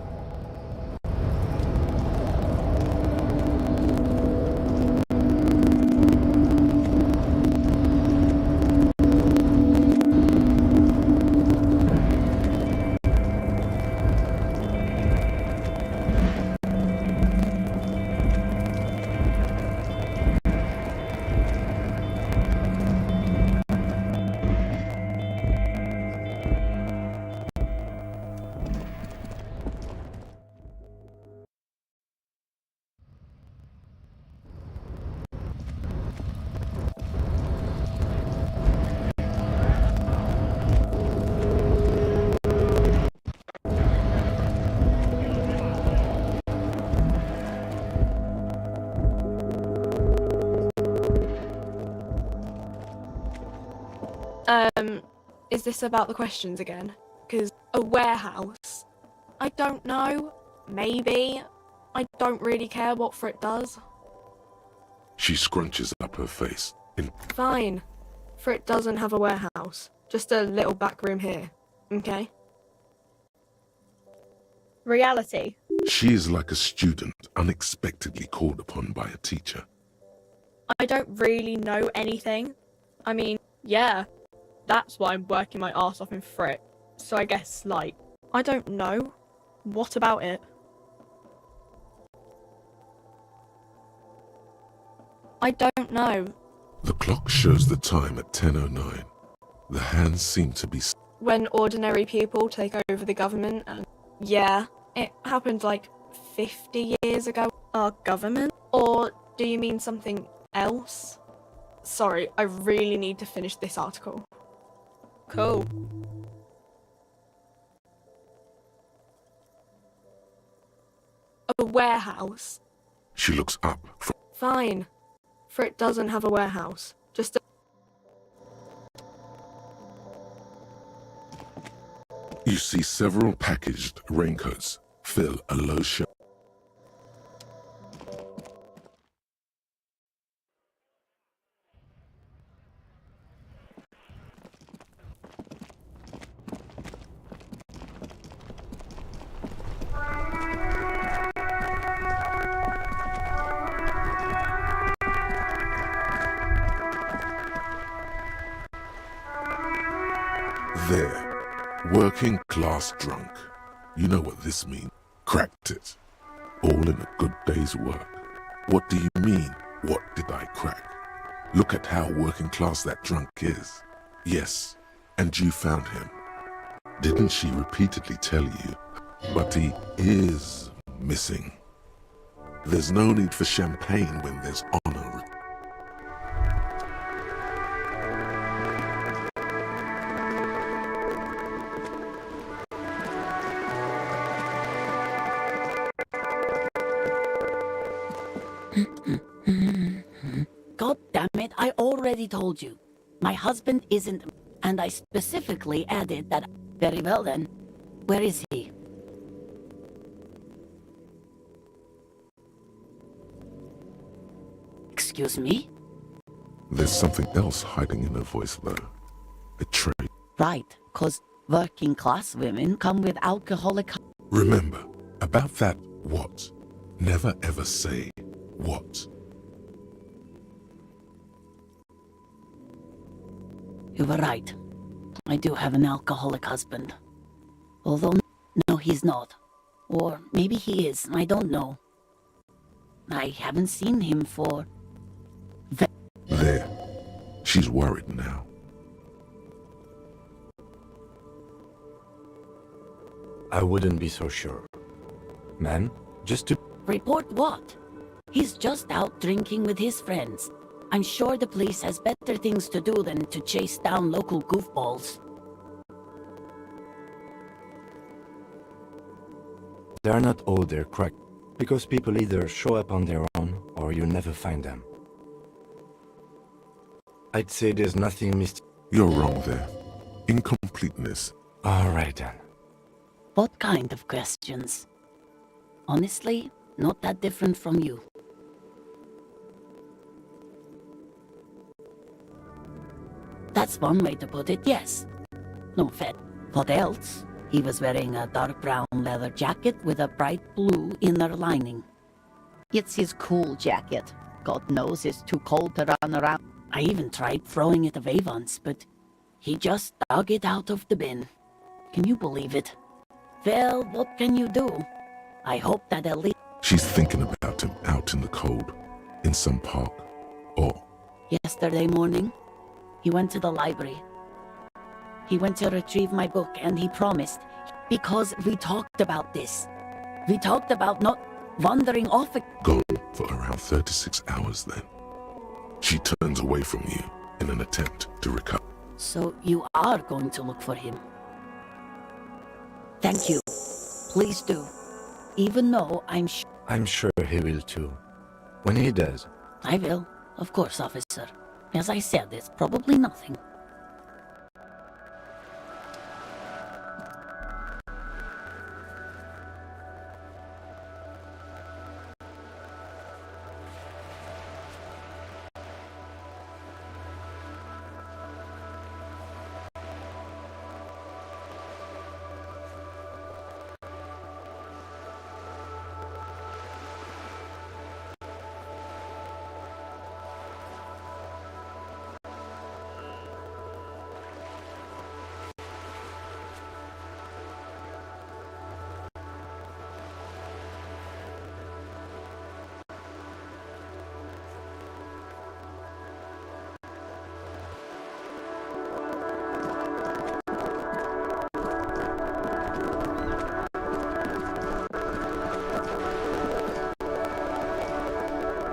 Is this about the questions again? Because a warehouse? I don't know. Maybe. I don't really care what Frit does. She scrunches up her face. Fine. Frit doesn't have a warehouse. Just a little back room here, okay? Reality. She is like a student unexpectedly called upon by a teacher. I don't really know anything. I mean, yeah, that's why I'm working my arse off in Frick. So I guess, like, I don't know. What about it? I don't know. The clock shows the time at 10:09. The hands seem to be... When ordinary people take over the government and... Yeah, it happened like 50 years ago. Our government? Or do you mean something else? Sorry, I really need to finish this article. Cool. A warehouse? She looks up from... Fine. Frick doesn't have a warehouse. Just a... You see several packaged raincoats fill a low shelf. There, working class drunk. You know what this means. Cracked it. All in a good day's work. What do you mean, what did I crack? Look at how working class that drunk is. Yes, and you found him. Didn't she repeatedly tell you? But he is missing. There's no need for champagne when there's honor. God damn it, I already told you. My husband isn't... And I specifically added that... Very well then. Where is he? Excuse me? There's something else hiding in her voice though. A trait. Right, 'cause working class women come with alcoholic... Remember, about that what. Never ever say what. You were right. I do have an alcoholic husband. Although, no, he's not. Or maybe he is, I don't know. I haven't seen him for... There. She's worried now. I wouldn't be so sure. Ma'am, just to... Report what? He's just out drinking with his friends. I'm sure the police has better things to do than to chase down local goofballs. They're not all their crack, because people either show up on their own, or you never find them. I'd say there's nothing You're wrong there. Incompleteness. All right then. What kind of questions? Honestly, not that different from you. That's one way to put it, yes. No fed. What else? He was wearing a dark brown leather jacket with a bright blue inner lining. It's his cool jacket. God knows it's too cold to run around. I even tried throwing it away once, but he just dug it out of the bin. Can you believe it? Well, what can you do? I hope that at least... She's thinking about him out in the cold, in some park, or... Yesterday morning, he went to the library. He went to retrieve my book and he promised, because we talked about this. We talked about not wandering off... Gone for around 36 hours then. She turns away from you in an attempt to recover. So you are going to look for him? Thank you. Please do. Even though I'm sure he will too. When he does. I will. Of course, officer. As I said, it's probably nothing.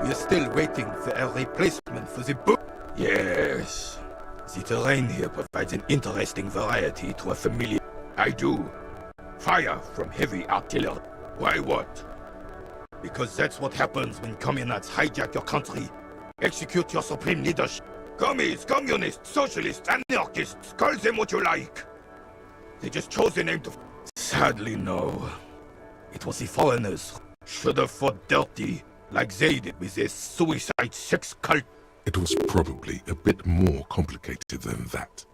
We're still waiting for a replacement for the book. Yes. The terrain here provides an interesting variety to a familiar. I do. Fire from heavy artillery. Why what? Because that's what happens when communists hijack your country. Execute your supreme leadership. Commies, communists, socialists, anarchists, call them what you like. They just chose the name to... Sadly, no. It was the foreigners. Should have fought dirty, like they did with their suicide sex cult. It was probably a bit more complicated than that.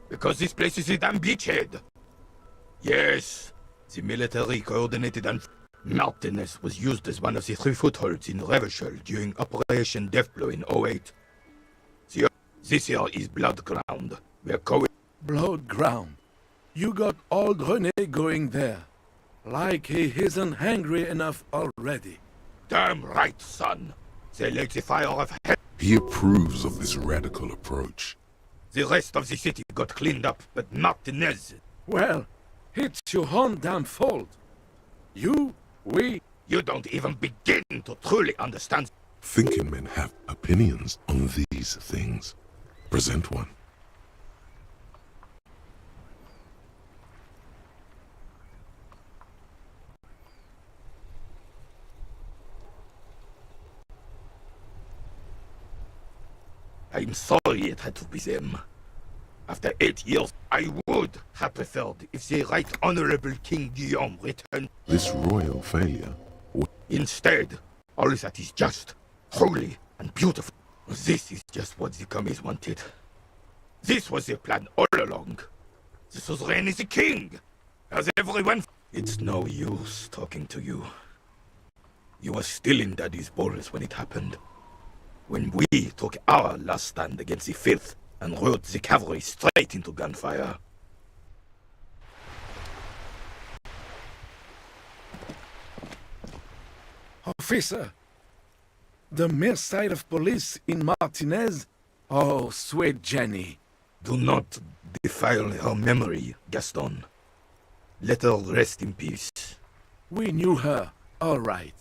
Because this place is a damn beachhead. Yes, the military coordinated and... Martinez was used as one of the 3 footholds in Revachol during Operation Deathblow in 08. This here is Blood Ground. We're going... Blood Ground? You got old René going there. Like he isn't hungry enough already. Damn right, son. They light the fire of hell. He approves of this radical approach. The rest of the city got cleaned up, but Martinez... Well, it's your own damn fault. You don't even begin to truly understand. Thinking men have opinions on these things. Present one. I'm sorry it had to be them. After 8 years, I would have preferred if the Right Honorable King Guillaume returned. This royal failure... Instead, all that is just, holy, and beautiful. This is just what the commies wanted. This was their plan all along. The suzerain is the king, as everyone... It's no use talking to you. You were still in Daddy's balls when it happened. When we took our last stand against the filth and rode the cavalry straight into gunfire. Officer, the mere sight of police in Martinez? Oh, sweet Jenny. Do not defile her memory, Gaston. Let her rest in peace. We knew her, all right.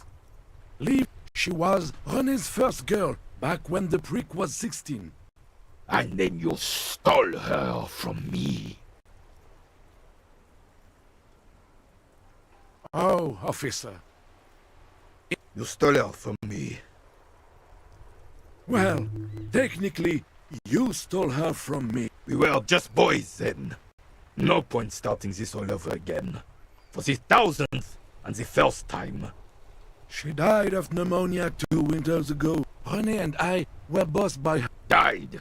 She was René's first girl, back when the prick was 16. And then you stole her from me. Oh, officer. You stole her from me. Well, technically, you stole her from me. We were just boys then. No point starting this all over again. For the 1000th and the first time. She died of pneumonia 2 winters ago. René and I were both by her. Died?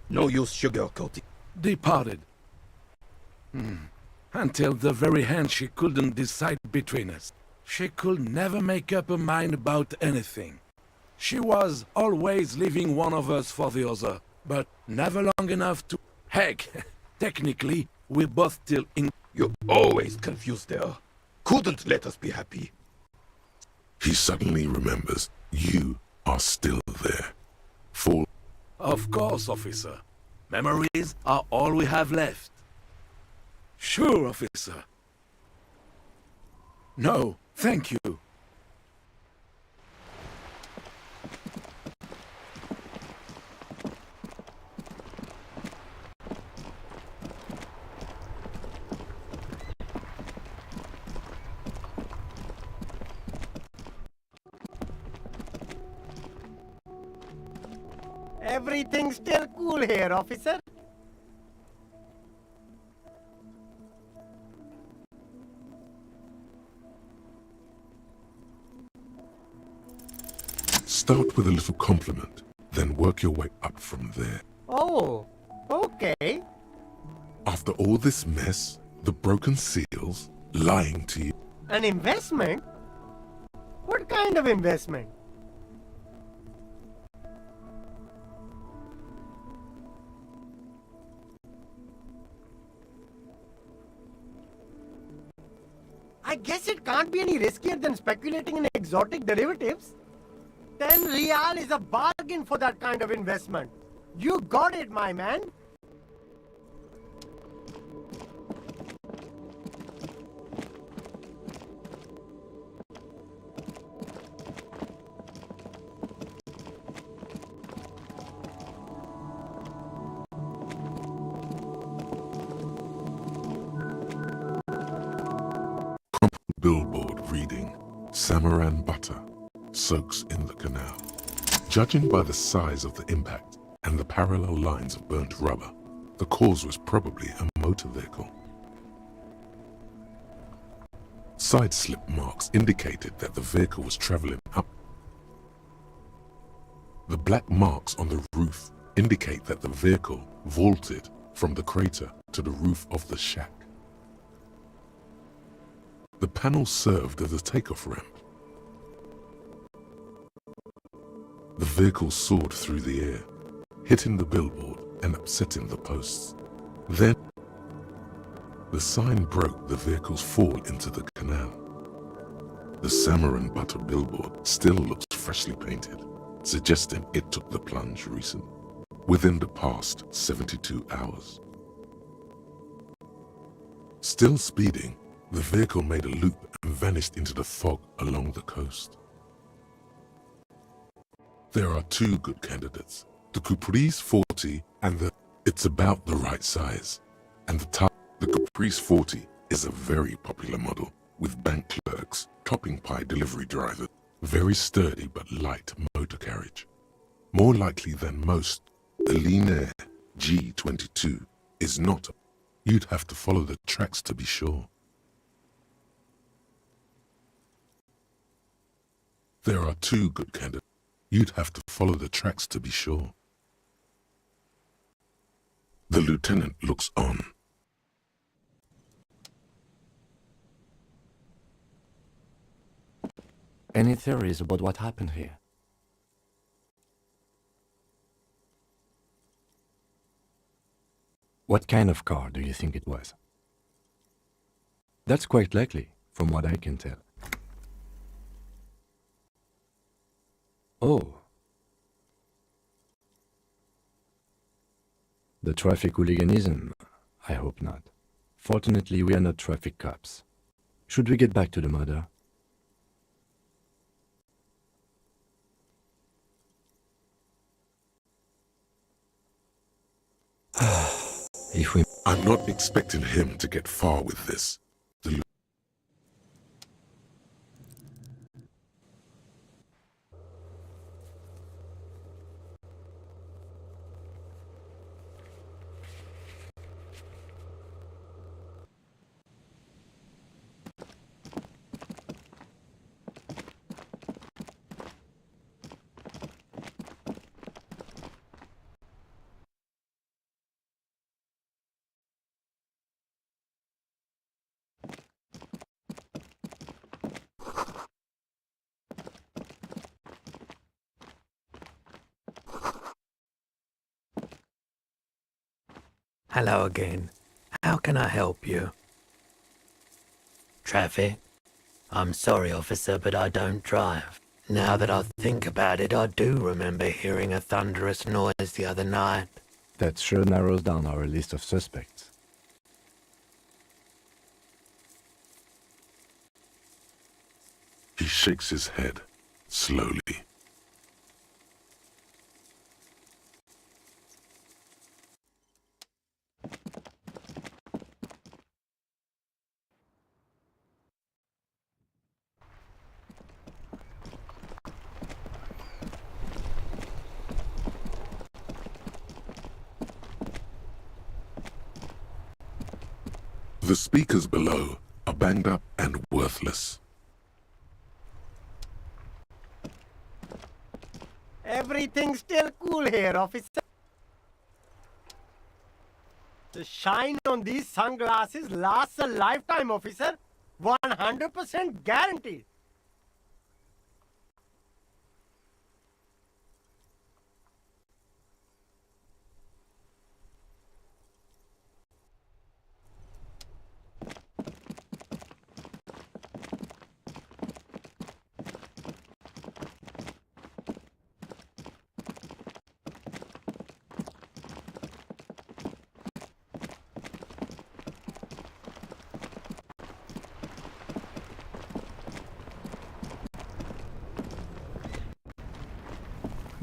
No use sugarcoating. Departed. Until the very end she couldn't decide between us. She could never make up her mind about anything. She was always leaving one of us for the other, but never long enough to... Heck, technically, we're both still in... You always confused her. Couldn't let us be happy. He suddenly remembers you are still there. Full... Of course, officer. Memories are all we have left. Sure, officer. No, thank you. Everything's still cool here, officer. Start with a little compliment, then work your way up from there. Oh, okay. After all this mess, the broken seals, lying to you... An investment? What kind of investment? I guess it can't be any riskier than speculating in exotic derivatives. 10 real is a bargain for that kind of investment. You got it, my man. billboard reading Samaran butter soaks in the canal. Judging by the size of the impact and the parallel lines of burnt rubber, the cause was probably a motor vehicle. Side slip marks indicated that the vehicle was traveling up. The black marks on the roof indicate that the vehicle vaulted from the crater to the roof of the shack. The panel served as a takeoff ramp. The vehicle soared through the air, hitting the billboard and upsetting the posts. Then, the sign broke the vehicle's fall into the canal. The Samaran butter billboard still looks freshly painted, suggesting it took the plunge within the past 72 hours. Still speeding, the vehicle made a loop and vanished into the fog along the coast. There are two good candidates, the Caprice 40 and the It's about the right size. And the Caprice 40 is a very popular model with bank clerks, topping pie delivery drivers, very sturdy but light motor carriage. More likely than most, the Linear G22 is not. You'd have to follow the tracks to be sure. There are two good candidates. You'd have to follow the tracks to be sure. The lieutenant looks on. Any theories about what happened here? What kind of car do you think it was? That's quite likely, from what I can tell. Oh. The traffic hooliganism? I hope not. Fortunately, we are not traffic cops. Should we get back to the murder? I'm not expecting him to get far with this. Hello again. How can I help you? Traffic? I'm sorry, officer, but I don't drive. Now that I think about it, I do remember hearing a thunderous noise the other night. That sure narrows down our list of suspects. He shakes his head, slowly. The speakers below are banged up and worthless. Everything's still cool here, officer. The shine on these sunglasses lasts a lifetime, officer. 100% guaranteed.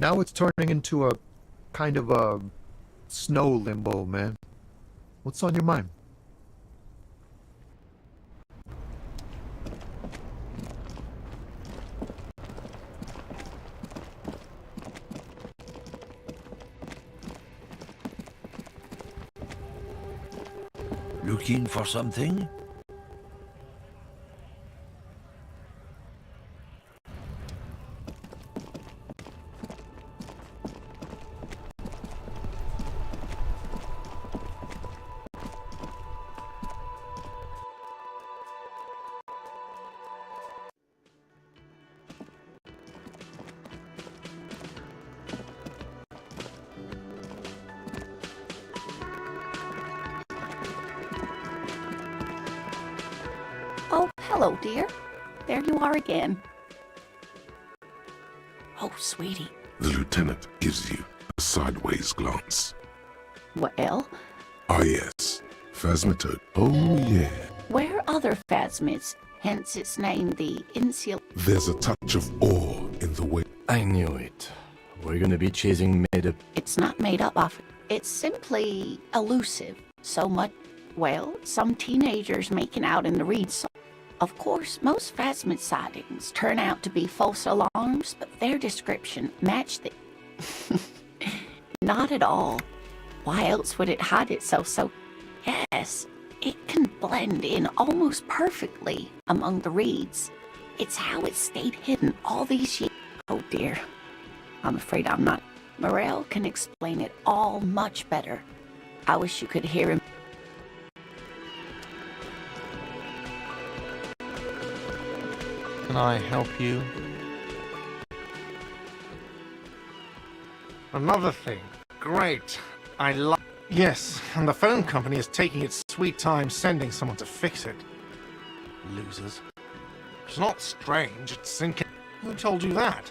Now it's turning into a kind of a snow limbo, man. What's on your mind? Looking for something? Oh, hello, dear. There you are again. Oh, sweetie. The lieutenant gives you a sideways glance. Well, Ah, yes. Phasmatode. Oh, yeah. where are other phasmids? Hence its name, the insul... There's a touch of awe in the way. I knew it. We're gonna be chasing made-up. It's not made up of... It's simply elusive. So much... Well, some teenagers making out in the reeds. Of course, most phasmid sightings turn out to be false alarms, but their description matched the... Not at all. Why else would it hide itself so... Yes, it can blend in almost perfectly among the reeds. It's how it stayed hidden all these years. Oh dear. I'm afraid I'm not. Morel can explain it all much better. I wish you could hear him. Can I help you? Another thing. Great. I love... Yes, and the phone company is taking its sweet time sending someone to fix it. Losers. It's not strange, it's sinking... Who told you that?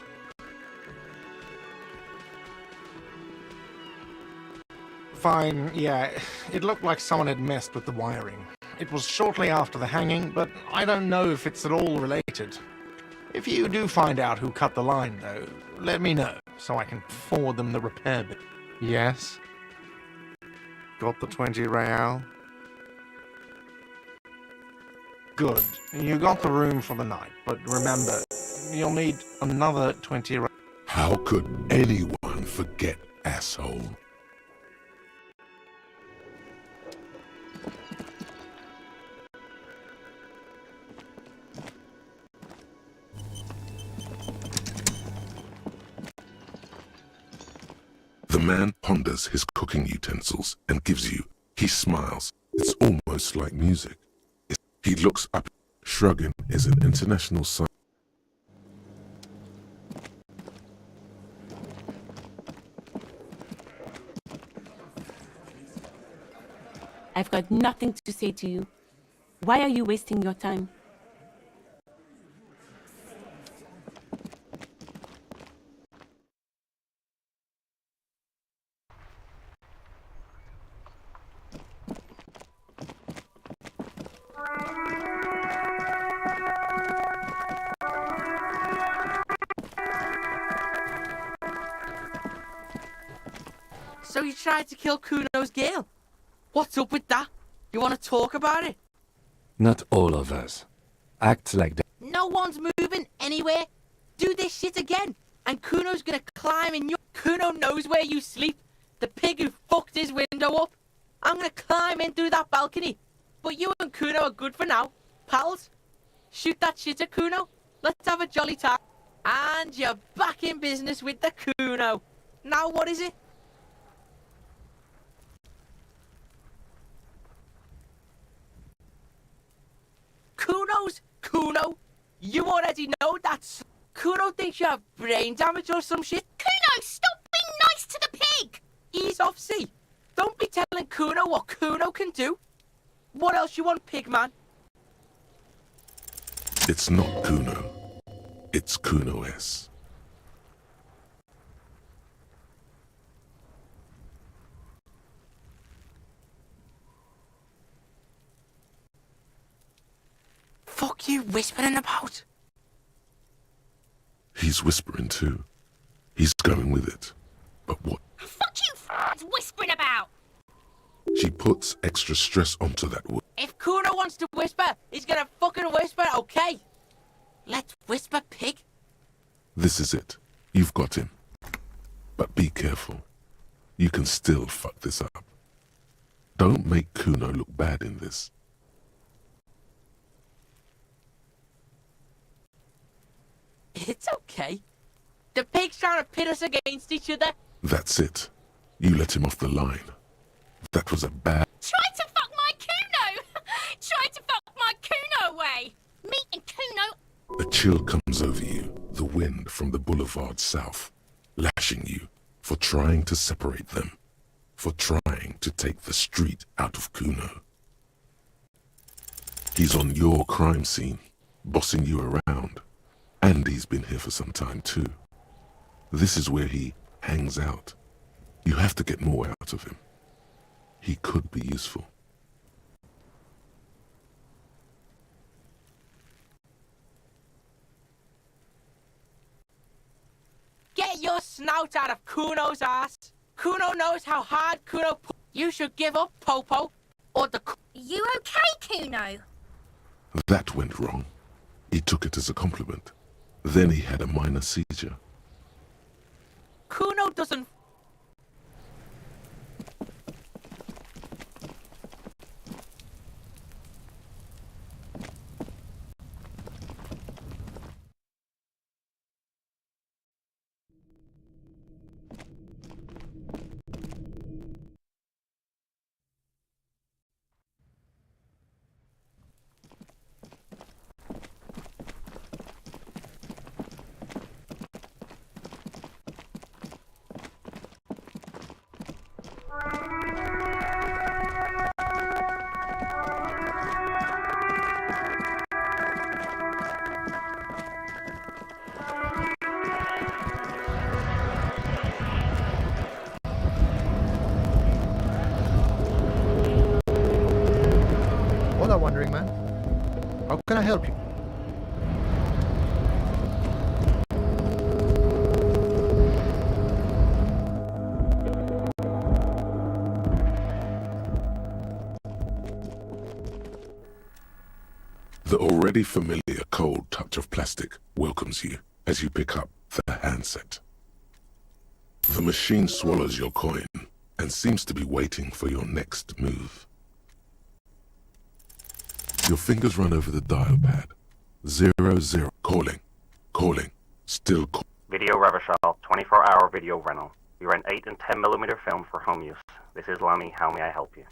Fine, yeah. It looked like someone had messed with the wiring. It was shortly after the hanging, but I don't know if it's at all related. If you do find out who cut the line, though, let me know, so I can forward them the repair bit. Yes? Got the 20 real? Good. You got the room for the night, but remember, you'll need another 20 real. How could anyone forget, asshole? The man ponders his cooking utensils and gives you. He smiles. It's almost like music. He looks up. Shrugging is an international sign. I've got nothing to say to you. Why are you wasting your time? So you tried to kill Kuno's girl? What's up with that? You want to talk about it? Not all of us. Act like that. No one's moving anywhere. Do this shit again, and Kuno's gonna climb in your... Kuno knows where you sleep. The pig who fucked his window up. I'm gonna climb in through that balcony. But you and Kuno are good for now. Pals, shoot that shit at Kuno. Let's have a jolly time. And you're back in business with the Kuno. Now what is it? Kuno, you already know that. Kuno thinks you have brain damage or some shit. Kuno, stop being nice to the pig! Ease off, see. Don't be telling Kuno what Kuno can do. What else you want, pigman? It's not Kuno. It's Kuno S. Fuck you whispering about? He's whispering too. He's going with it. But what? Fuck you whispering about! She puts extra stress onto that word. If Kuno wants to whisper, he's gonna fucking whisper, okay? Let's whisper, pig. This is it. You've got him. But be careful. You can still fuck this up. Don't make Kuno look bad in this. It's okay. The pigs trying to pit us against each other. That's it. You let him off the line. That was a bad... Try to fuck my Kuno! Try to fuck my Kuno away! Me and Kuno... A chill comes over you, the wind from the boulevard south, lashing you for trying to separate them, for trying to take the street out of Kuno. He's on your crime scene, bossing you around, and he's been here for some time too. This is where he hangs out. You have to get more out of him. He could be useful. Get your snout out of Kuno's ass. Kuno knows how hard Kuno... You should give up, Popo, or the... You okay, Kuno? That went wrong. He took it as a compliment. Then he had a minor seizure. Kuno doesn't... Hola, Wandering Man. How can I help you? The already familiar cold touch of plastic welcomes you as you pick up the handset. The machine swallows your coin and seems to be waiting for your next move. Your fingers run over the dial pad. 00. Calling. Still calling. Video Revachol, 24-hour video rental. We rent 8 and 10mm film for home use. This is Lummy. How may I help you?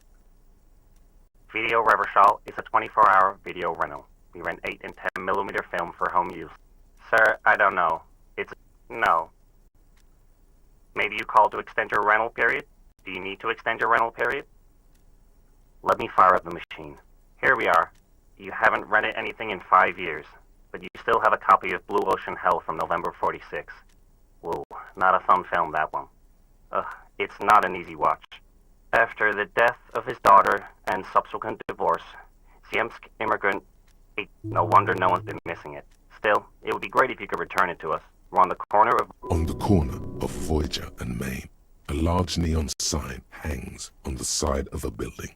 Video Revachol is a 24-hour video rental. We rent 8 and 10mm film for home use. Sir, I don't know. No. Maybe you called to extend your rental period? Do you need to extend your rental period? Let me fire up the machine. Here we are. You haven't rented anything in 5 years, but you still have a copy of Blue Ocean Hell from November 46. Whoa, not a fun film, that one. It's not an easy watch. After the death of his daughter and subsequent divorce, Siemsk immigrant... No wonder no one's been missing it. Still, it would be great if you could return it to us. We're on the corner of... On the corner of Voyager and Main, a large neon sign hangs on the side of a building.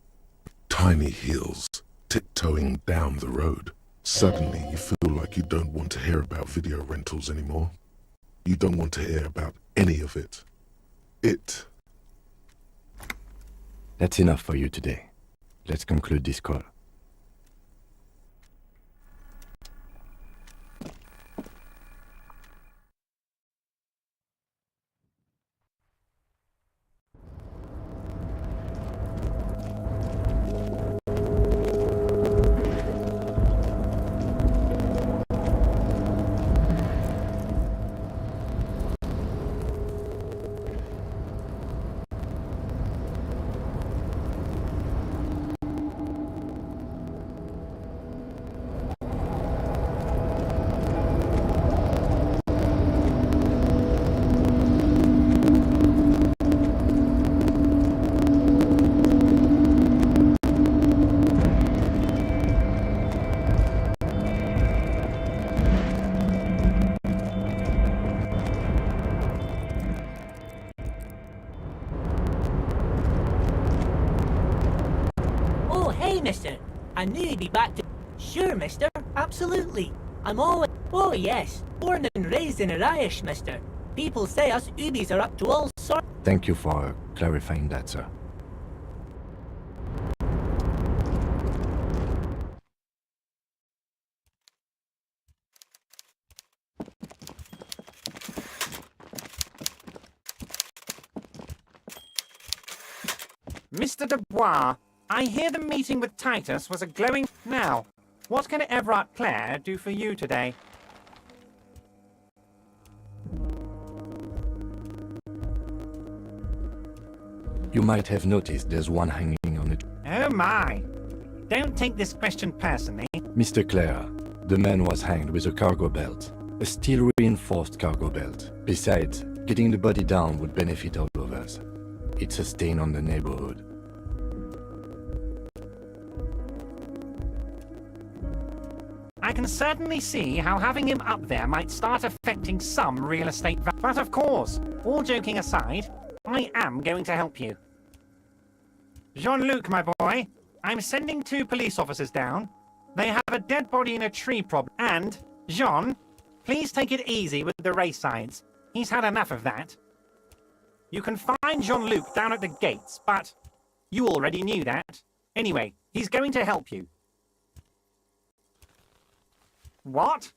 Tiny heels tiptoeing down the road. Suddenly you feel like you don't want to hear about video rentals anymore. You don't want to hear about any of it. That's enough for you today. Let's conclude this call. Mister. I knew you'd be back to... Sure, mister. Absolutely. I'm always... Oh, yes. Born and raised in Arish, mister. People say us Ubis are up to all sorts... Thank you for clarifying that, sir. Mr. Dubois, I hear the meeting with Titus was a glowing... Now, what can Everard Clare do for you today? You might have noticed there's one hanging on it. Oh my! Don't take this question personally. Mr. Clare, the man was hanged with a cargo belt. A steel-reinforced cargo belt. Besides, getting the body down would benefit all of us. It's a stain on the neighborhood. I can certainly see how having him up there might start affecting some real estate but of course, all joking aside, I am going to help you. Jean-Luc, my boy, I'm sending 2 police officers down. They have a dead body in a tree problem. And, Jean, please take it easy with the race signs. He's had enough of that. You can find Jean-Luc down at the gates, but you already knew that. Anyway, he's going to help you. What?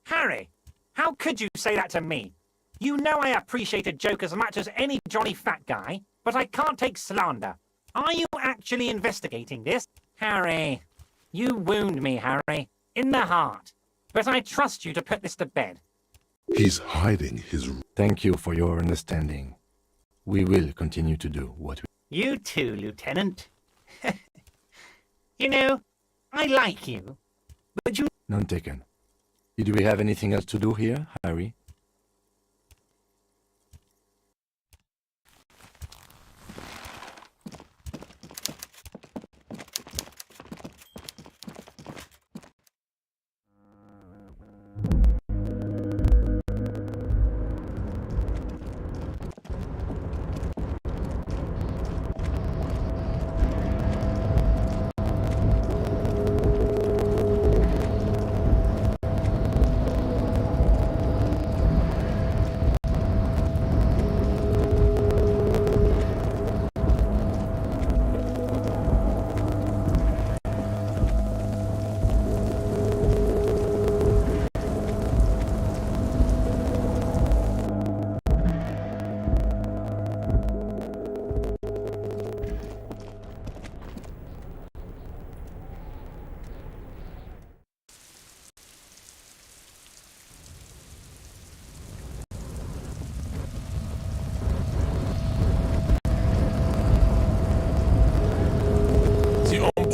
Harry, how could you say that to me? You know I appreciate a joke as much as any jolly fat guy, but I can't take slander. Are you actually investigating this? Harry, you wound me, Harry, in the heart. But I trust you to put this to bed. He's hiding his... Thank you for your understanding. We will continue to do what we... You too, Lieutenant. You know, I like you, but you... None taken. Did we have anything else to do here, Harry?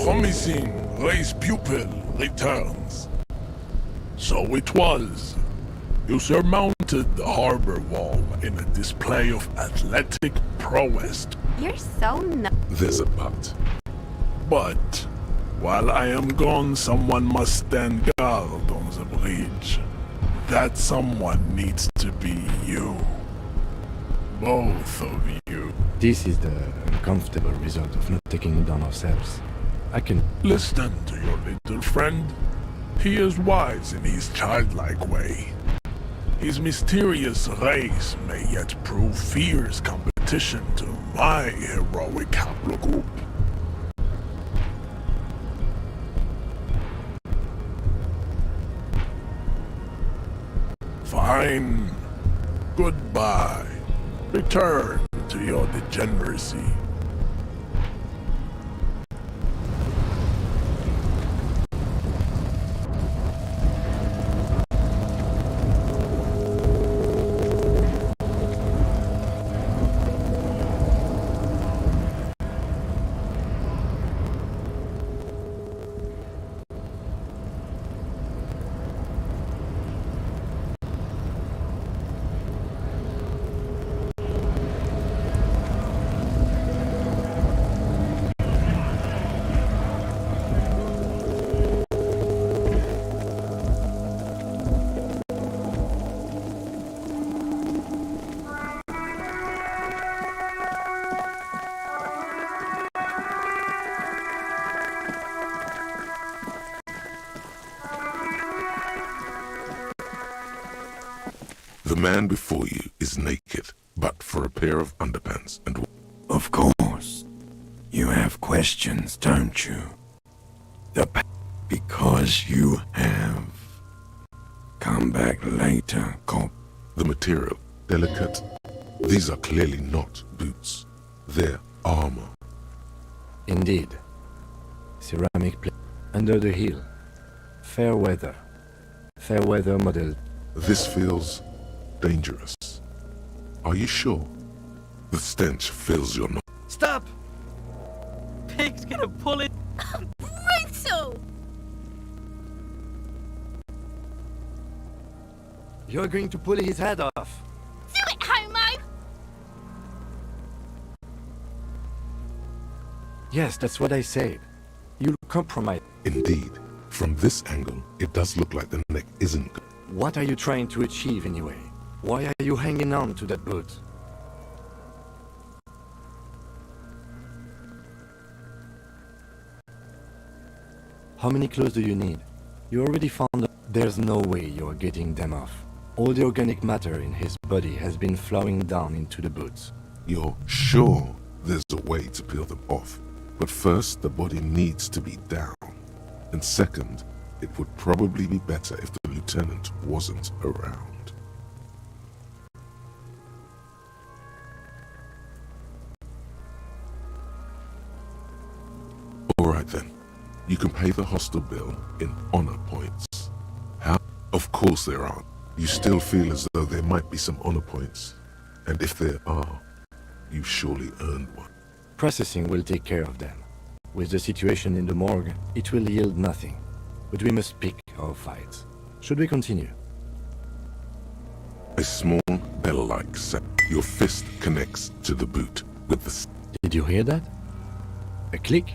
Promising race pupil returns. So it was. You surmounted the harbor wall in a display of athletic prowess. You're so There's a but. But, while I am gone, someone must stand guard on the bridge. That someone needs to be you. Both of you. This is the uncomfortable result of not taking it down ourselves. I can... Listen to your little friend. He is wise in his childlike way. His mysterious race may yet prove fierce competition to my heroic haplogroup. Fine. Goodbye. Return to your degeneracy. The man before you is naked, but for a pair of underpants and... Of course. You have questions, don't you? Because you have. Come back later, cop. The material, delicate. These are clearly not boots. They're armor. Indeed. Ceramic plate under the hill. Fair weather. Fair weather model. This feels dangerous. Are you sure? The stench fills your nose. Stop! Pig's gonna pull it. Brutal! You're going to pull his head off. Do it, homo! Yes, that's what I said. You'll compromise. Indeed. From this angle, it does look like the neck isn't good. What are you trying to achieve anyway? Why are you hanging on to that boot? How many clothes do you need? You already found them. There's no way you're getting them off. All the organic matter in his body has been flowing down into the boots. You're sure there's a way to peel them off? But first, the body needs to be down. And second, it would probably be better if the lieutenant wasn't around. Alright then. You can pay the hostel bill in honor points. How? Of course there aren't. You still feel as though there might be some honor points. And if there are, you've surely earned one. Processing will take care of them. With the situation in the morgue, it will yield nothing. But we must pick our fights. Should we continue? A small bell-like sound. Your fist connects to the boot with the... Did you hear that? A click?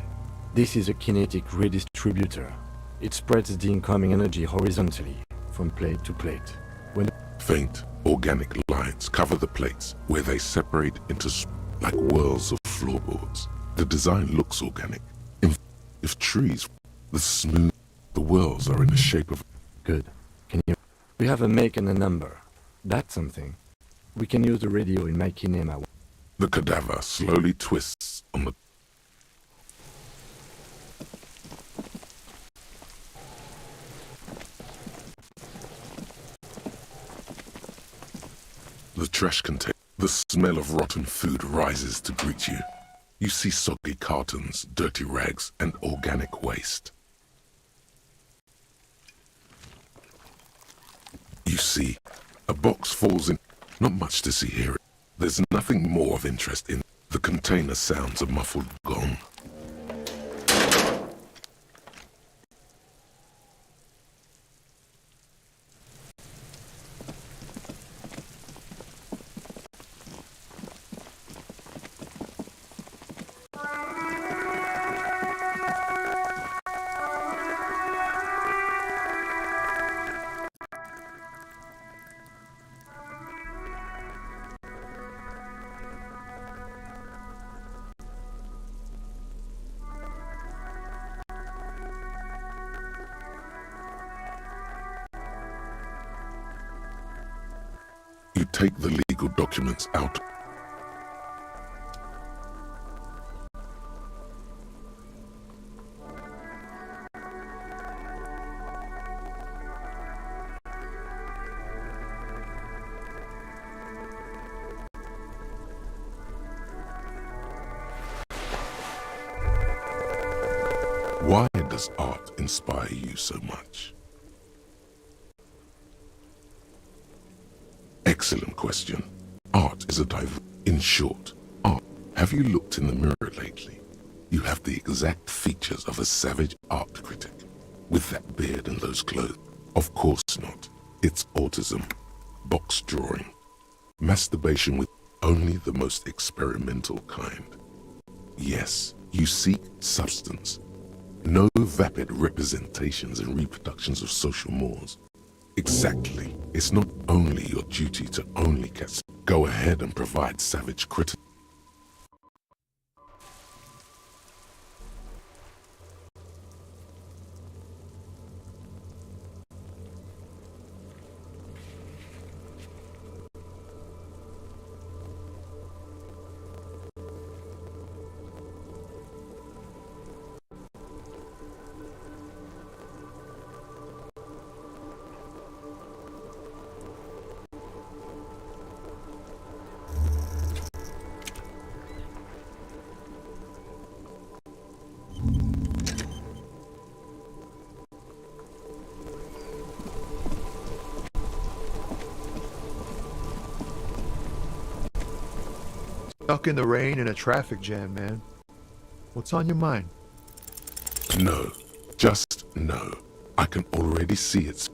This is a kinetic redistributor. It spreads the incoming energy horizontally, from plate to plate. When faint, organic lines cover the plates, where they separate into like whirls of floorboards. The design looks organic. If trees, the whirls are in the shape of... Good. Can you... We have a make and a number. That's something. We can use the radio in my kinema. The cadaver slowly twists on the... The trash container. The smell of rotten food rises to greet you. You see soggy cartons, dirty rags, and organic waste. You see, a box falls in. Not much to see here. There's nothing more of interest in. The container sounds a muffled gong. You take the legal documents out. Why does art inspire you so much? Excellent question. Art is a In short, art. Have you looked in the mirror lately? You have the exact features of a savage art critic. With that beard and those clothes. Of course not. It's autism. Box drawing. Masturbation with only the most experimental kind. Yes, you seek substance. No vapid representations and reproductions of social mores. Exactly. It's not only your duty to only catch. Go ahead and provide savage criticism. Stuck in the rain in a traffic jam, man. What's on your mind? No. Just no. I can already see it.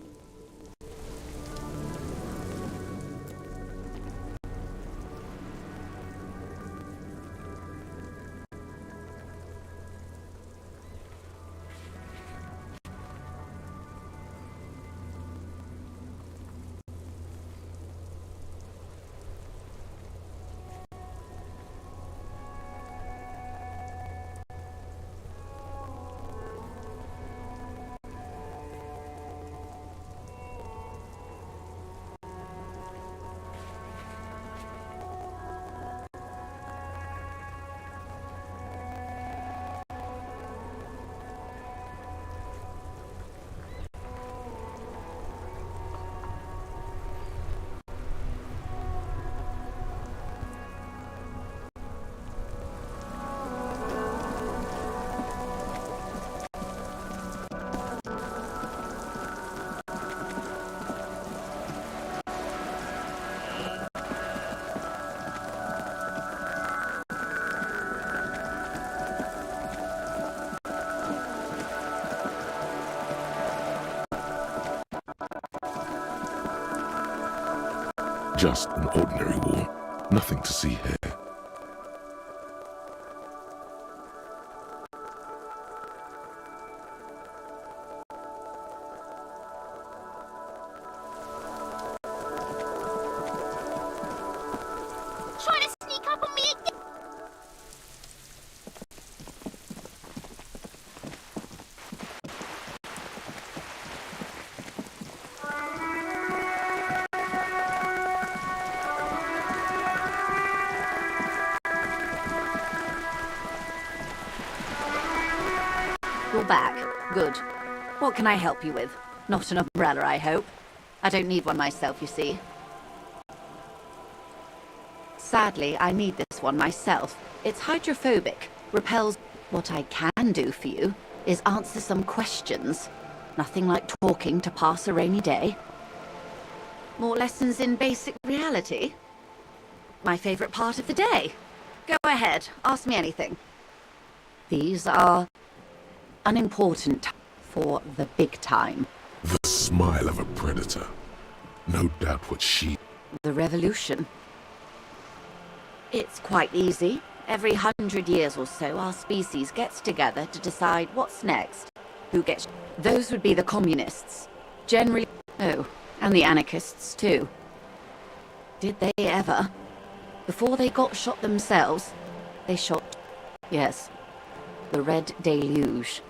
Just an ordinary war. Nothing to see here. Trying to sneak up on me again. You're back. Good. What can I help you with? Not an umbrella, I hope. I don't need one myself, you see. Sadly, I need this one myself. It's hydrophobic, repels. What I can do for you is answer some questions. Nothing like talking to pass a rainy day. More lessons in basic reality? My favorite part of the day. Go ahead, ask me anything. These are unimportant for the big time. The smile of a predator. No doubt what she... The revolution. It's quite easy. Every 100 years or so, our species gets together to decide what's next. Who gets... Those would be the communists. Generally... Oh, and the anarchists too. Did they ever? Before they got shot themselves, they shot... Yes. The Red Deluge.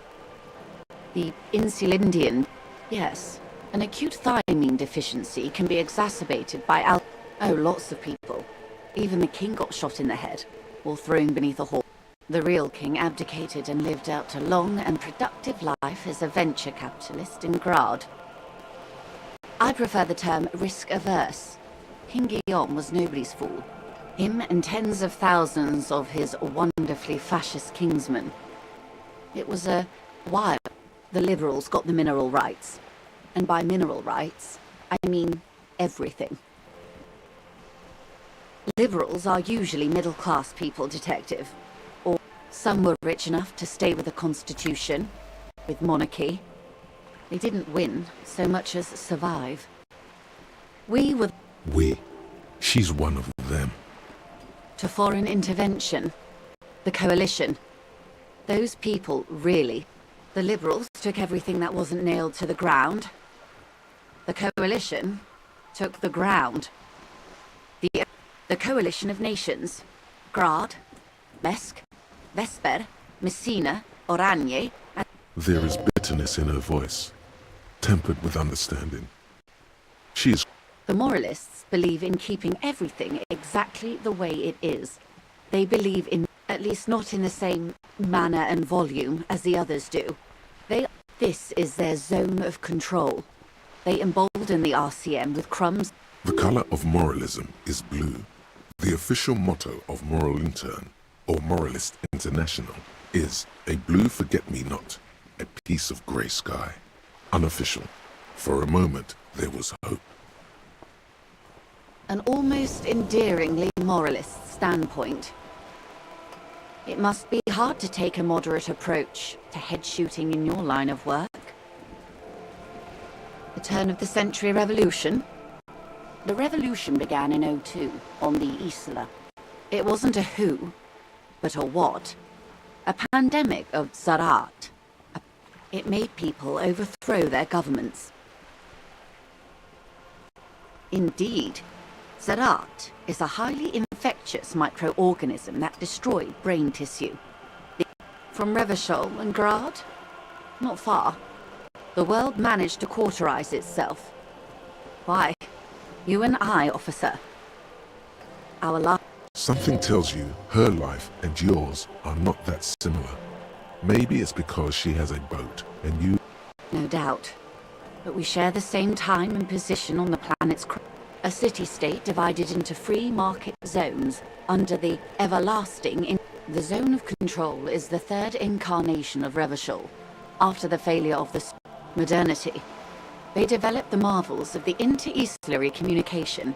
The Insulindian... Yes. An acute thiamine deficiency can be exacerbated by Oh, lots of people. Even the king got shot in the head, or thrown beneath a hall. The real king abdicated and lived out a long and productive life as a venture capitalist in Grad. I prefer the term risk-averse. King Guillaume was nobody's fool. Him and tens of thousands of his wonderfully fascist kingsmen. It was a while. The liberals got the mineral rights. And by mineral rights, I mean everything. Liberals are usually middle-class people, Detective. Or some were rich enough to stay with the Constitution, with monarchy. They didn't win so much as survive. We were... We? She's one of them. To foreign intervention. The coalition. Those people, really. The liberals took everything that wasn't nailed to the ground. The coalition took the ground. The coalition of nations. Grad, Mesk, Vesper, Messina, Oranje, and... There is bitterness in her voice, tempered with understanding. She is... The moralists believe in keeping everything exactly the way it is. They believe in, at least not in the same manner and volume as the others do. This is their zone of control. They embolden the RCM with crumbs. The color of moralism is blue. The official motto of Moral Intern, or Moralist International, is a blue forget-me-not, a piece of grey sky. Unofficial. For a moment, there was hope. And almost endearingly moralists. standpoint. It must be hard to take a moderate approach to head shooting in your line of work. The turn of the century revolution? The revolution began in 02 on the Isla. It wasn't a who, but a what. A pandemic of Zarat. It made people overthrow their governments. Indeed, Zarat is a highly infectious microorganism that destroyed brain tissue. From Revachol and Grad? Not far. The world managed to cauterize itself. Why? You and I, officer. Our life. Something tells you her life and yours are not that similar. Maybe it's because she has a boat and you... No doubt. But we share the same time and position on the planet's a city-state divided into free market zones under the everlasting... The zone of control is the third incarnation of Revachol. After the failure of the modernity, they developed the marvels of the inter-eastlery communication.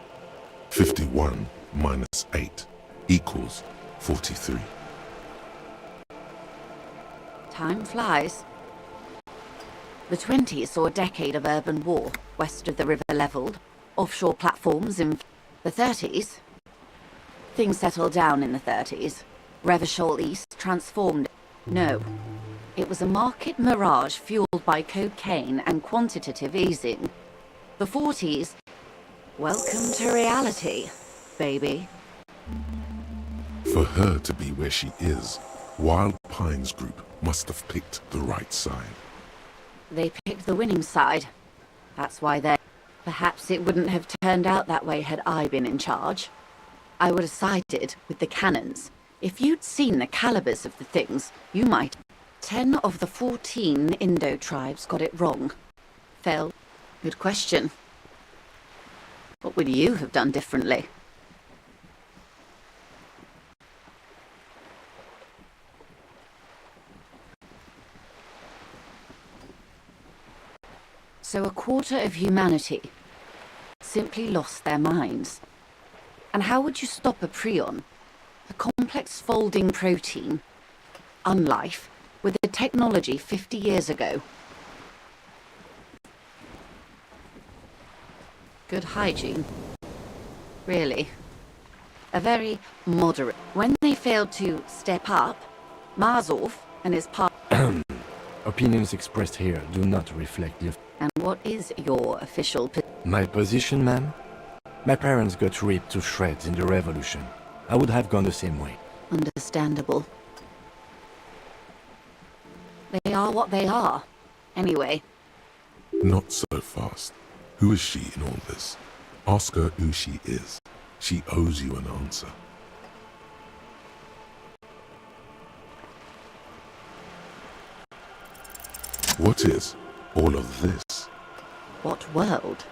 51 minus 8 equals 43. Time flies. The 20s saw a decade of urban war, west of the river leveled, offshore platforms in the 30s. Things settled down in the 30s. Revachol East transformed. No. It was a market mirage fueled by cocaine and quantitative easing. The 40s. Welcome to reality, baby. For her to be where she is, Wild Pines Group must have picked the right side. They picked the winning side. That's why they... Perhaps it wouldn't have turned out that way had I been in charge. I would have sided with the cannons. If you'd seen the calibers of the things, you might... 10 of the 14 Indo tribes got it wrong. Failed. Good question. What would you have done differently? So a quarter of humanity simply lost their minds. And how would you stop a prion, a complex folding protein, unlife, with the technology 50 years ago? Good hygiene. Really. A very moderate. When they failed to step up, Marzov and his part... Opinions expressed here do not reflect the... And what is your official... My position, ma'am? My parents got ripped to shreds in the revolution. I would have gone the same way. Understandable. They are what they are. Anyway. Not so fast. Who is she in all this? Ask her who she is. She owes you an answer. What is all of this? What world?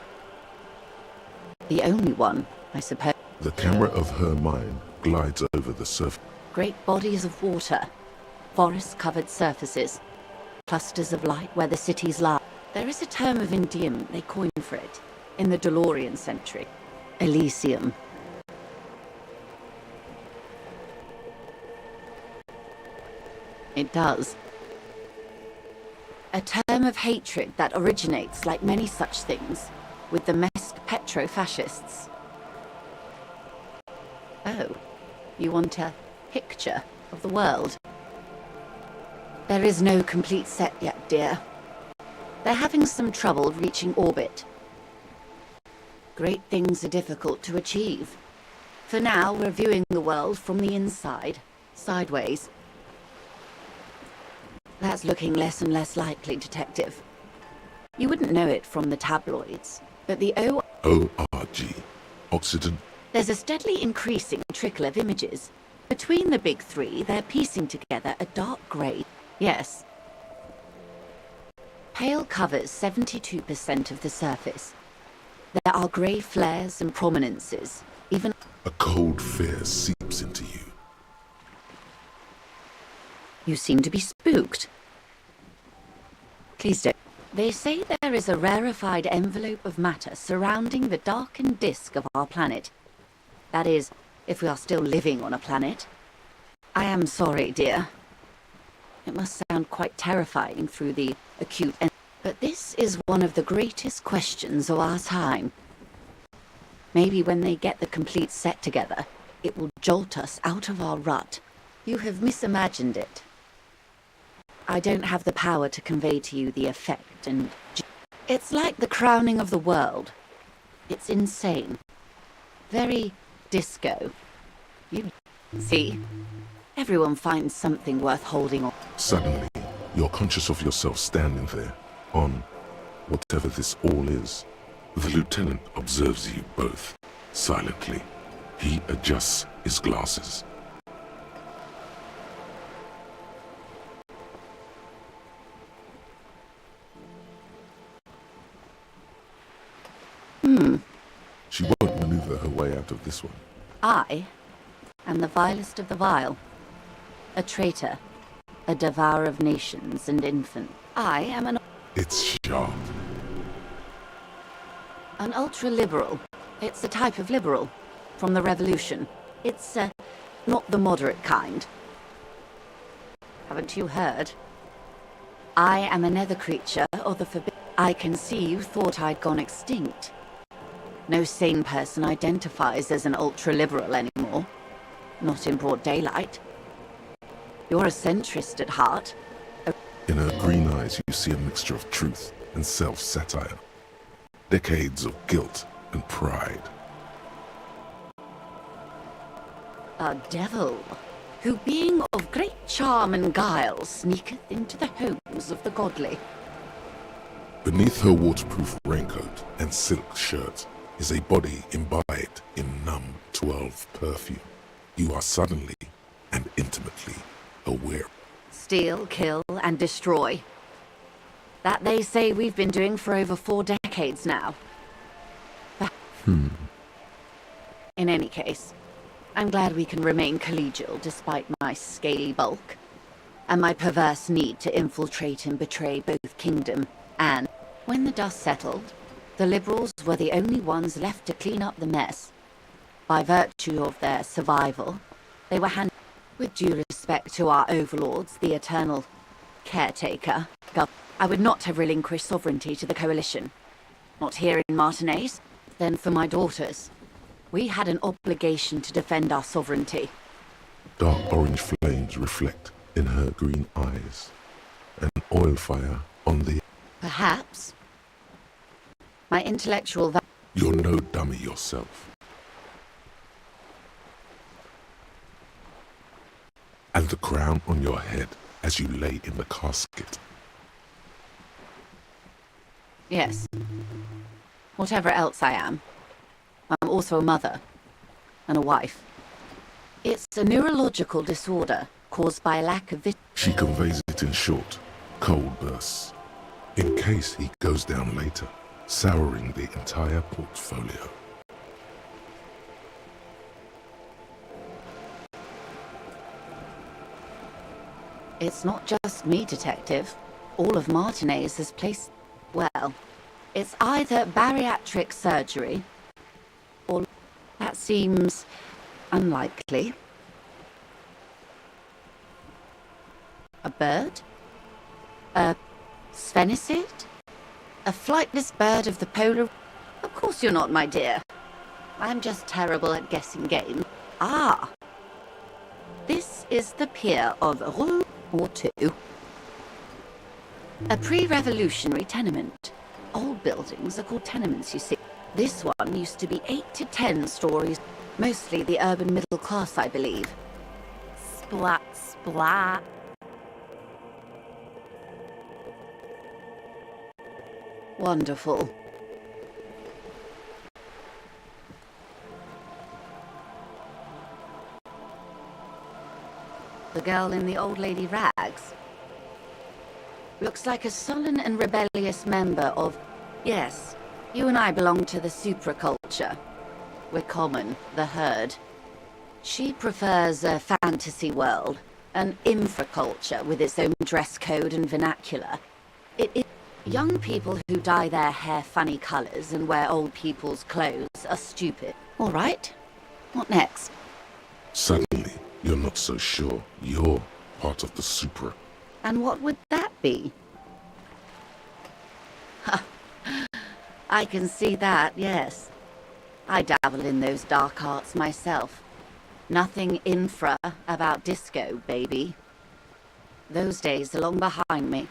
The only one, I suppose. The camera of her mind glides over the surface. Great bodies of water, forest-covered surfaces, clusters of light where the cities lie. There is a term of endearment they coined for it in the DeLorean century. Elysium. It does. A term of hatred that originates, like many such things, with the Mesk petro-fascists. Oh, you want a picture of the world? There is no complete set yet, dear. They're having some trouble reaching orbit. Great things are difficult to achieve. For now, we're viewing the world from the inside, sideways. That's looking less and less likely, Detective. You wouldn't know it from the tabloids, but the ORG. Occident. There's a steadily increasing trickle of images. Between the big three, they're piecing together a dark grey. Yes. Pale covers 72% of the surface. There are grey flares and prominences, even... A cold fear seeps into you. You seem to be spooked. Please don't. They say there is a rarefied envelope of matter surrounding the darkened disk of our planet. That is, if we are still living on a planet. I am sorry, dear. It must sound quite terrifying through the acute end, but this is one of the greatest questions of our time. Maybe when they get the complete set together, it will jolt us out of our rut. You have misimagined it. I don't have the power to convey to you the effect, and it's like the crowning of the world. It's insane. Very disco. You see? Everyone finds something worth holding on. Suddenly, you're conscious of yourself standing there, on whatever this all is. The lieutenant observes you both, silently. He adjusts his glasses. She won't maneuver her way out of this one. I am the vilest of the vile. A traitor. A devourer of nations and infants. I am an... It's sharp. An ultra-liberal. It's a type of liberal. From the revolution. It's, not the moderate kind. Haven't you heard? I am a nether creature of the forbidden... I can see you thought I'd gone extinct. No sane person identifies as an ultra-liberal anymore. Not in broad daylight. You're a centrist at heart. In her green eyes you see a mixture of truth and self-satire. Decades of guilt and pride. A devil, who being of great charm and guile, sneaketh into the homes of the godly. Beneath her waterproof raincoat and silk shirt is a body imbibed in numb 12 perfume. You are suddenly and intimately aware. Steal, kill, and destroy. That they say we've been doing for over 4 decades now. In any case, I'm glad we can remain collegial despite my scaly bulk, and my perverse need to infiltrate and betray both kingdom and... When the dust settled, the liberals were the only ones left to clean up the mess. By virtue of their survival, they were handed, with due respect to our overlords, the eternal caretaker, I would not have relinquished sovereignty to the coalition. Not here in Martinez, then for my daughters. We had an obligation to defend our sovereignty. Dark orange flames reflect in her green eyes. An oil fire on the... Perhaps. My intellectual You're no dummy yourself. And the crown on your head as you lay in the casket. Yes. Whatever else I am, I'm also a mother and a wife. It's a neurological disorder caused by a lack of She conveys it in short, cold bursts, in case he goes down later, souring the entire portfolio. It's not just me, Detective. All of Martinez has placed... Well, it's either bariatric surgery, or... That seems unlikely. A bird? A sphenicid? A flightless bird of the polar... Of course you're not, my dear. I'm just terrible at guessing games. Ah! This is the pier of Rue or 2. A pre-revolutionary tenement. Old buildings are called tenements, you see. This one used to be 8 to 10 stories. Mostly the urban middle class, I believe. Splat, splat. Wonderful. The girl in the old lady rags. Looks like a sullen and rebellious member of... Yes, you and I belong to the supraculture. We're common, the herd. She prefers a fantasy world, an infraculture with its own dress code and vernacular. It is... Young people who dye their hair funny colors and wear old people's clothes are stupid. All right. What next? Suddenly, you're not so sure you're part of the Supra. And what would that be? I can see that, yes. I dabble in those dark arts myself. Nothing infra about disco, baby. Those days are long behind me.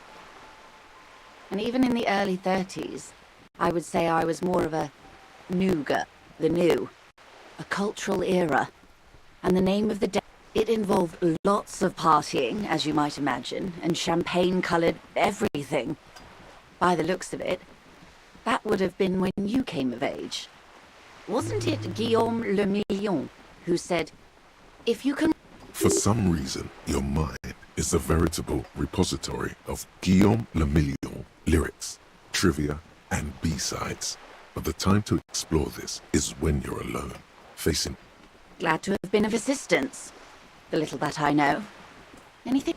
And even in the early 30s, I would say I was more of a nougat, the new, a cultural era. And the name of the day, it involved lots of partying, as you might imagine, and champagne-coloured everything. By the looks of it, that would have been when you came of age. Wasn't it Guillaume Le Million who said, if you can... For some reason, your mind is a veritable repository of Guillaume Le Million lyrics, trivia, and B-sides. But the time to explore this is when you're alone, facing... Glad to have been of assistance. The little that I know. Anything?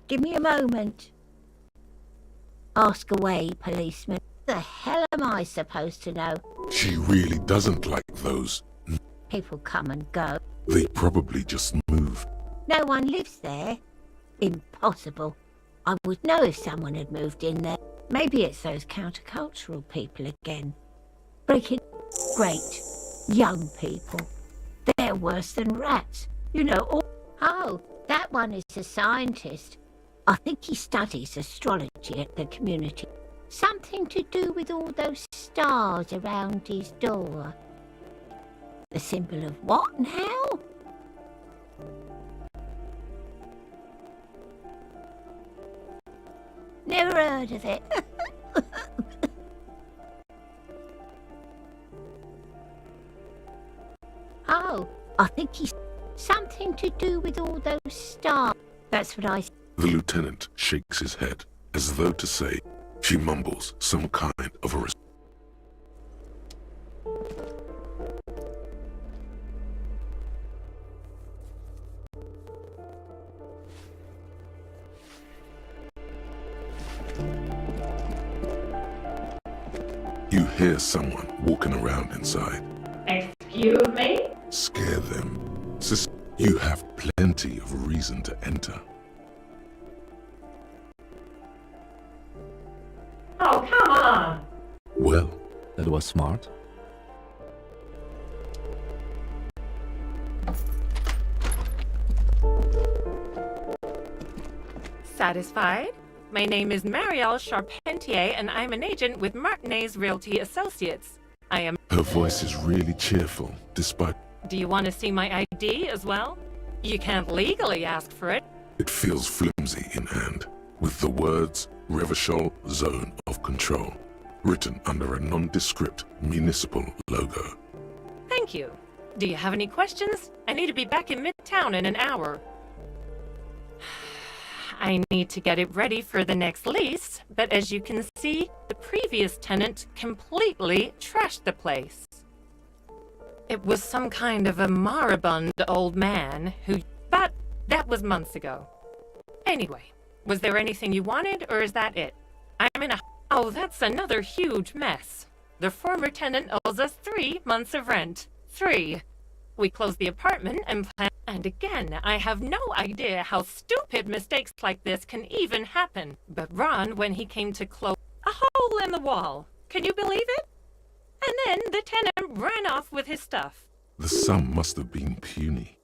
Give me a moment. Ask away, policeman. The hell am I supposed to know? She really doesn't like those. People come and go. They probably just moved. No one lives there. Impossible. I would know if someone had moved in there. Maybe it's those countercultural people again. Breaking... Great. Young people. They're worse than rats. You know, all... Oh, that one is a scientist. I think he studies astrology at the community. Something to do with all those stars around his door. The symbol of what now? Never heard of it. Oh, I think he's something to do with all those stars. That's what I... The lieutenant shakes his head, as though to say, she mumbles some kind of a... You hear someone walking around inside. Excuse me? Scare them. You have plenty of reason to enter. Oh, come on! Well, that was smart. Satisfied? My name is Marielle Charpentier, and I'm an agent with Martinez Realty Associates. I am... Her voice is really cheerful, despite... Do you want to see my ID as well? You can't legally ask for it. It feels flimsy in hand, with the words Revachol Zone of Control, written under a nondescript municipal logo. Thank you. Do you have any questions? I need to be back in Midtown in an hour. I need to get it ready for the next lease, but as you can see, the previous tenant completely trashed the place. It was some kind of a moribund old man who... But that was months ago. Anyway, was there anything you wanted, or is that it? I'm in a... Oh, that's another huge mess. The former tenant owes us 3 months of rent. 3. We closed the apartment and planned. And again, I have no idea how stupid mistakes like this can even happen. But Ron, when he came to close a hole in the wall, can you believe it? And then the tenant ran off with his stuff. The sum must have been puny.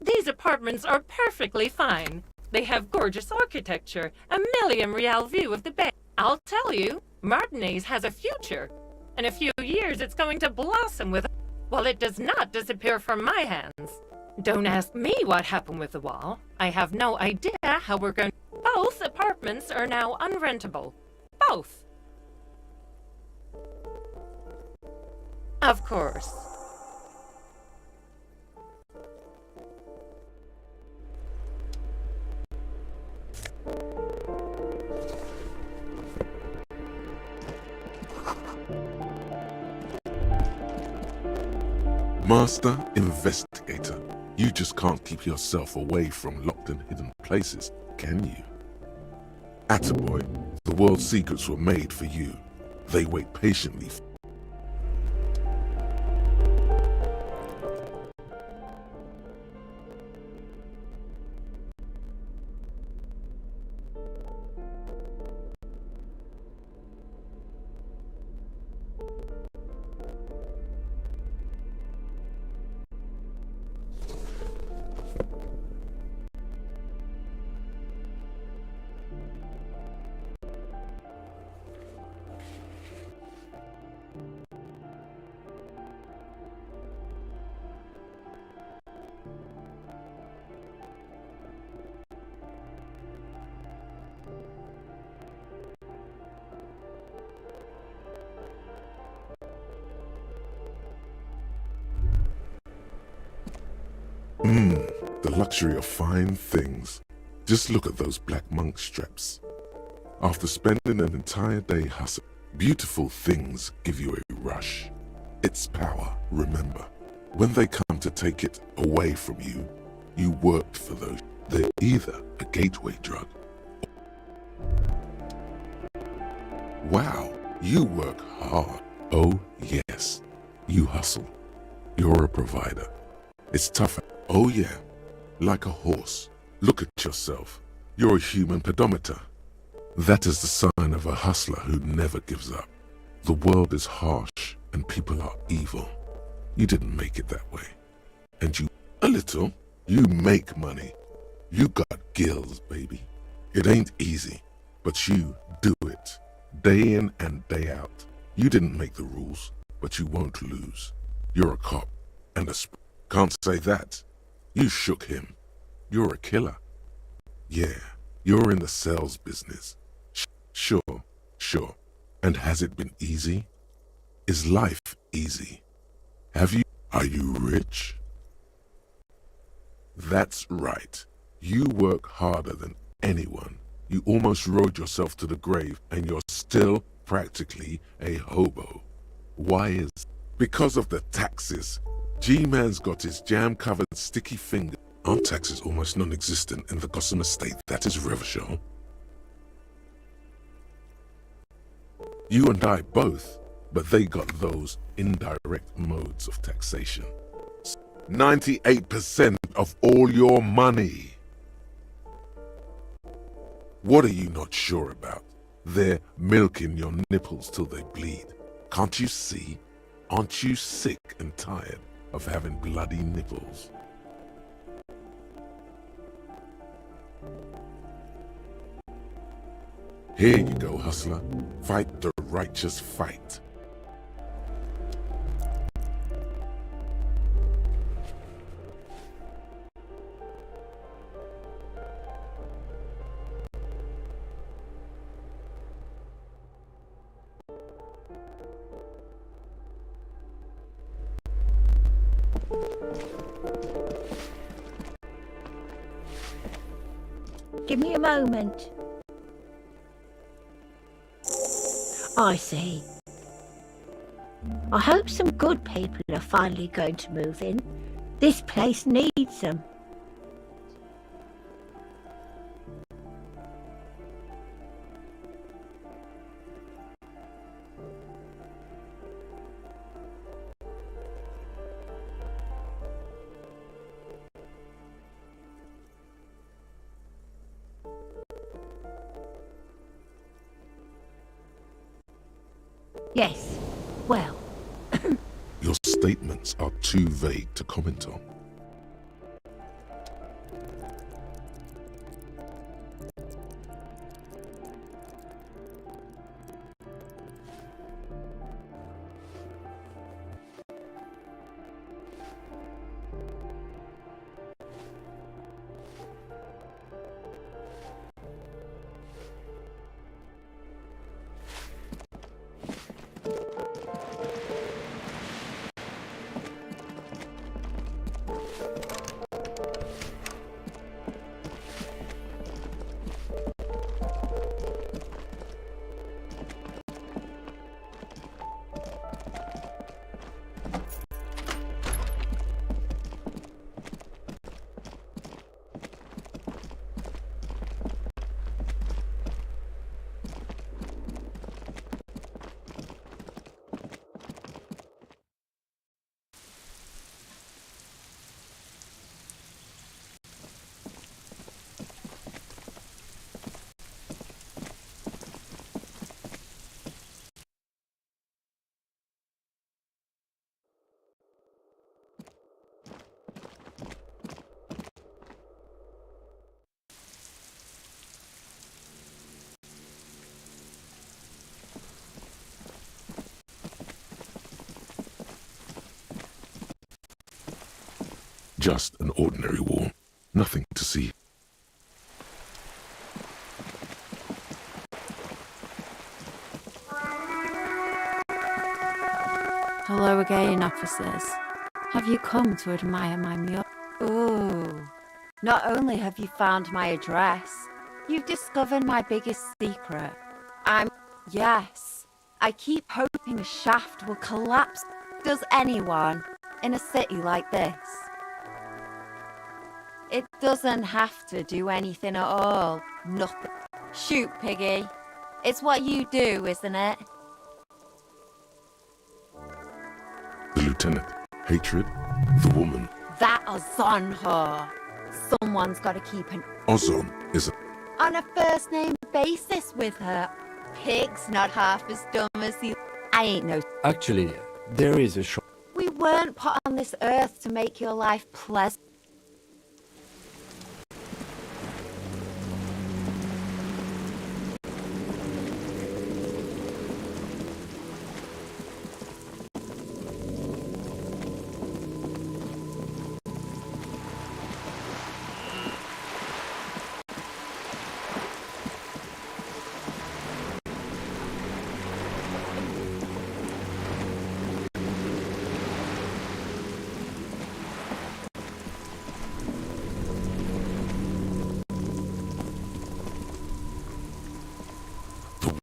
These apartments are perfectly fine. They have gorgeous architecture, a million-real view of the bay. I'll tell you, Martinez has a future. In a few years, it's going to blossom with... Well, it does not disappear from my hands. Don't ask me what happened with the wall. I have no idea how we're going... Both apartments are now unrentable. Both. Of course. Master Investigator, you just can't keep yourself away from locked and hidden places, can you? Attaboy, the world's secrets were made for you. They wait patiently for the luxury of fine things. Just look at those black monk straps. After spending an entire day hustling, beautiful things give you a rush. It's power, remember. When they come to take it away from you, you worked for those. They're either a gateway drug. Wow, you work hard. Oh yes, you hustle. You're a provider. It's tough. Oh yeah, like a horse. Look at yourself. You're a human pedometer. That is the sign of a hustler who never gives up. The world is harsh and people are evil. You didn't make it that way. And you, a little, you make money. You got gills, baby. It ain't easy, but you do it. Day in and day out. You didn't make the rules, but you won't lose. You're a cop and a can't say that. You shook him. You're a killer. Yeah, you're in the sales business. Sure. And has it been easy? Is life easy? Are you rich? That's right. You work harder than anyone. You almost rode yourself to the grave and you're still practically a hobo. Why is? Because of the taxes. G-Man's got his jam-covered sticky finger. Aren't taxes almost non-existent in the Gotham estate that is Revachol? You and I both, but they got those indirect modes of taxation. 98% of all your money. What are you not sure about? They're milking your nipples till they bleed. Can't you see? Aren't you sick and tired of having bloody nipples? Here you go, hustler. Fight the righteous fight. Give me a moment. I see. I hope some good people are finally going to move in. This place needs them. Yes. Well, Your statements are too vague to comment on. Just an ordinary wall. Nothing to see. Hello again, officers. Have you come to admire my mural? Ooh. Not only have you found my address, you've discovered my biggest secret. Yes. I keep hoping a shaft will collapse. Does anyone in a city like this? It doesn't have to do anything at all. Nothing. Shoot, Piggy. It's what you do, isn't it? The lieutenant. Hatred. The woman. That is on her. Someone's got to keep an Ozone is a... on a first name basis with her. Pig's not half as dumb as he. I ain't no. Actually, there is a short. We weren't put on this earth to make your life pleasant.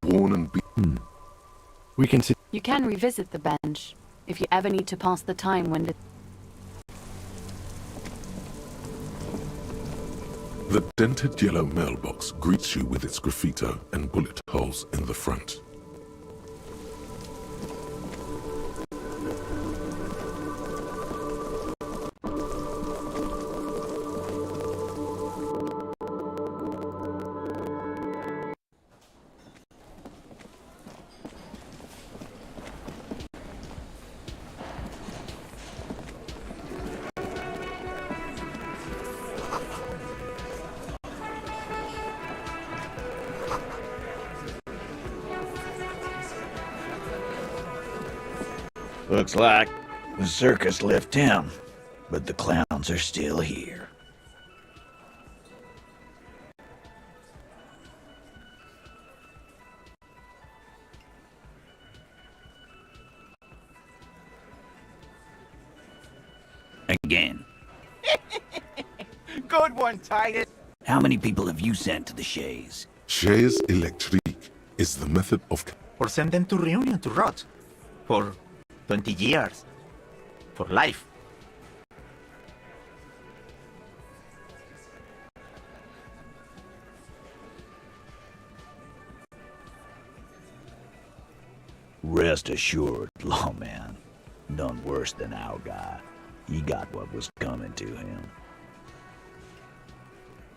Worn and beaten. We can sit. You can revisit the bench if you ever need to pass the time when the... The dented yellow mailbox greets you with its graffito and bullet holes in the front. Looks like the circus left town, but the clowns are still here. Again. Good one, Titus. How many people have you sent to the Shays? Chaise électrique is the method of... Or send them to Reunion to rot. For 20 years. For life. Rest assured, lawman. None worse than our guy. He got what was coming to him.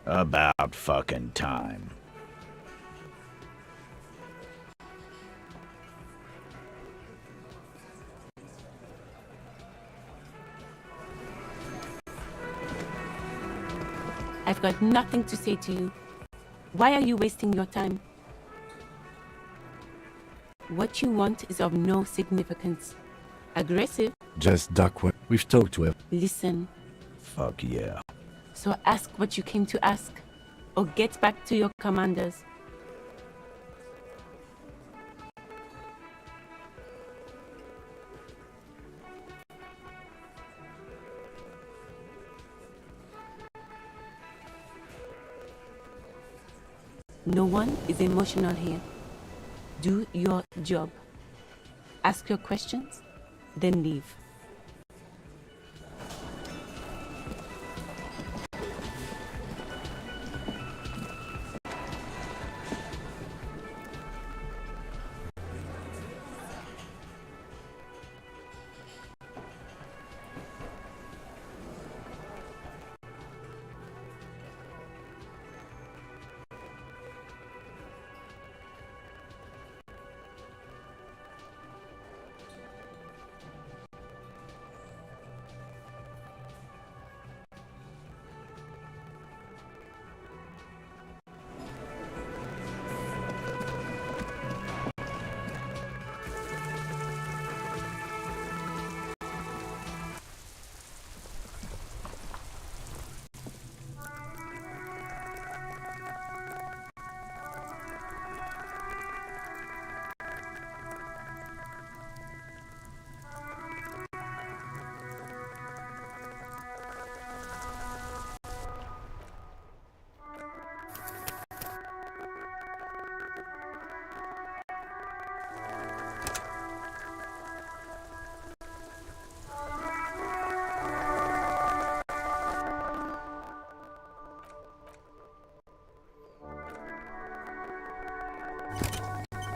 About fucking time. I've got nothing to say to you. Why are you wasting your time? What you want is of no significance. Aggressive? Just duck what we've talked to her. Listen. Fuck yeah. So ask what you came to ask, or get back to your commanders. No one is emotional here. Do your job. Ask your questions, then leave.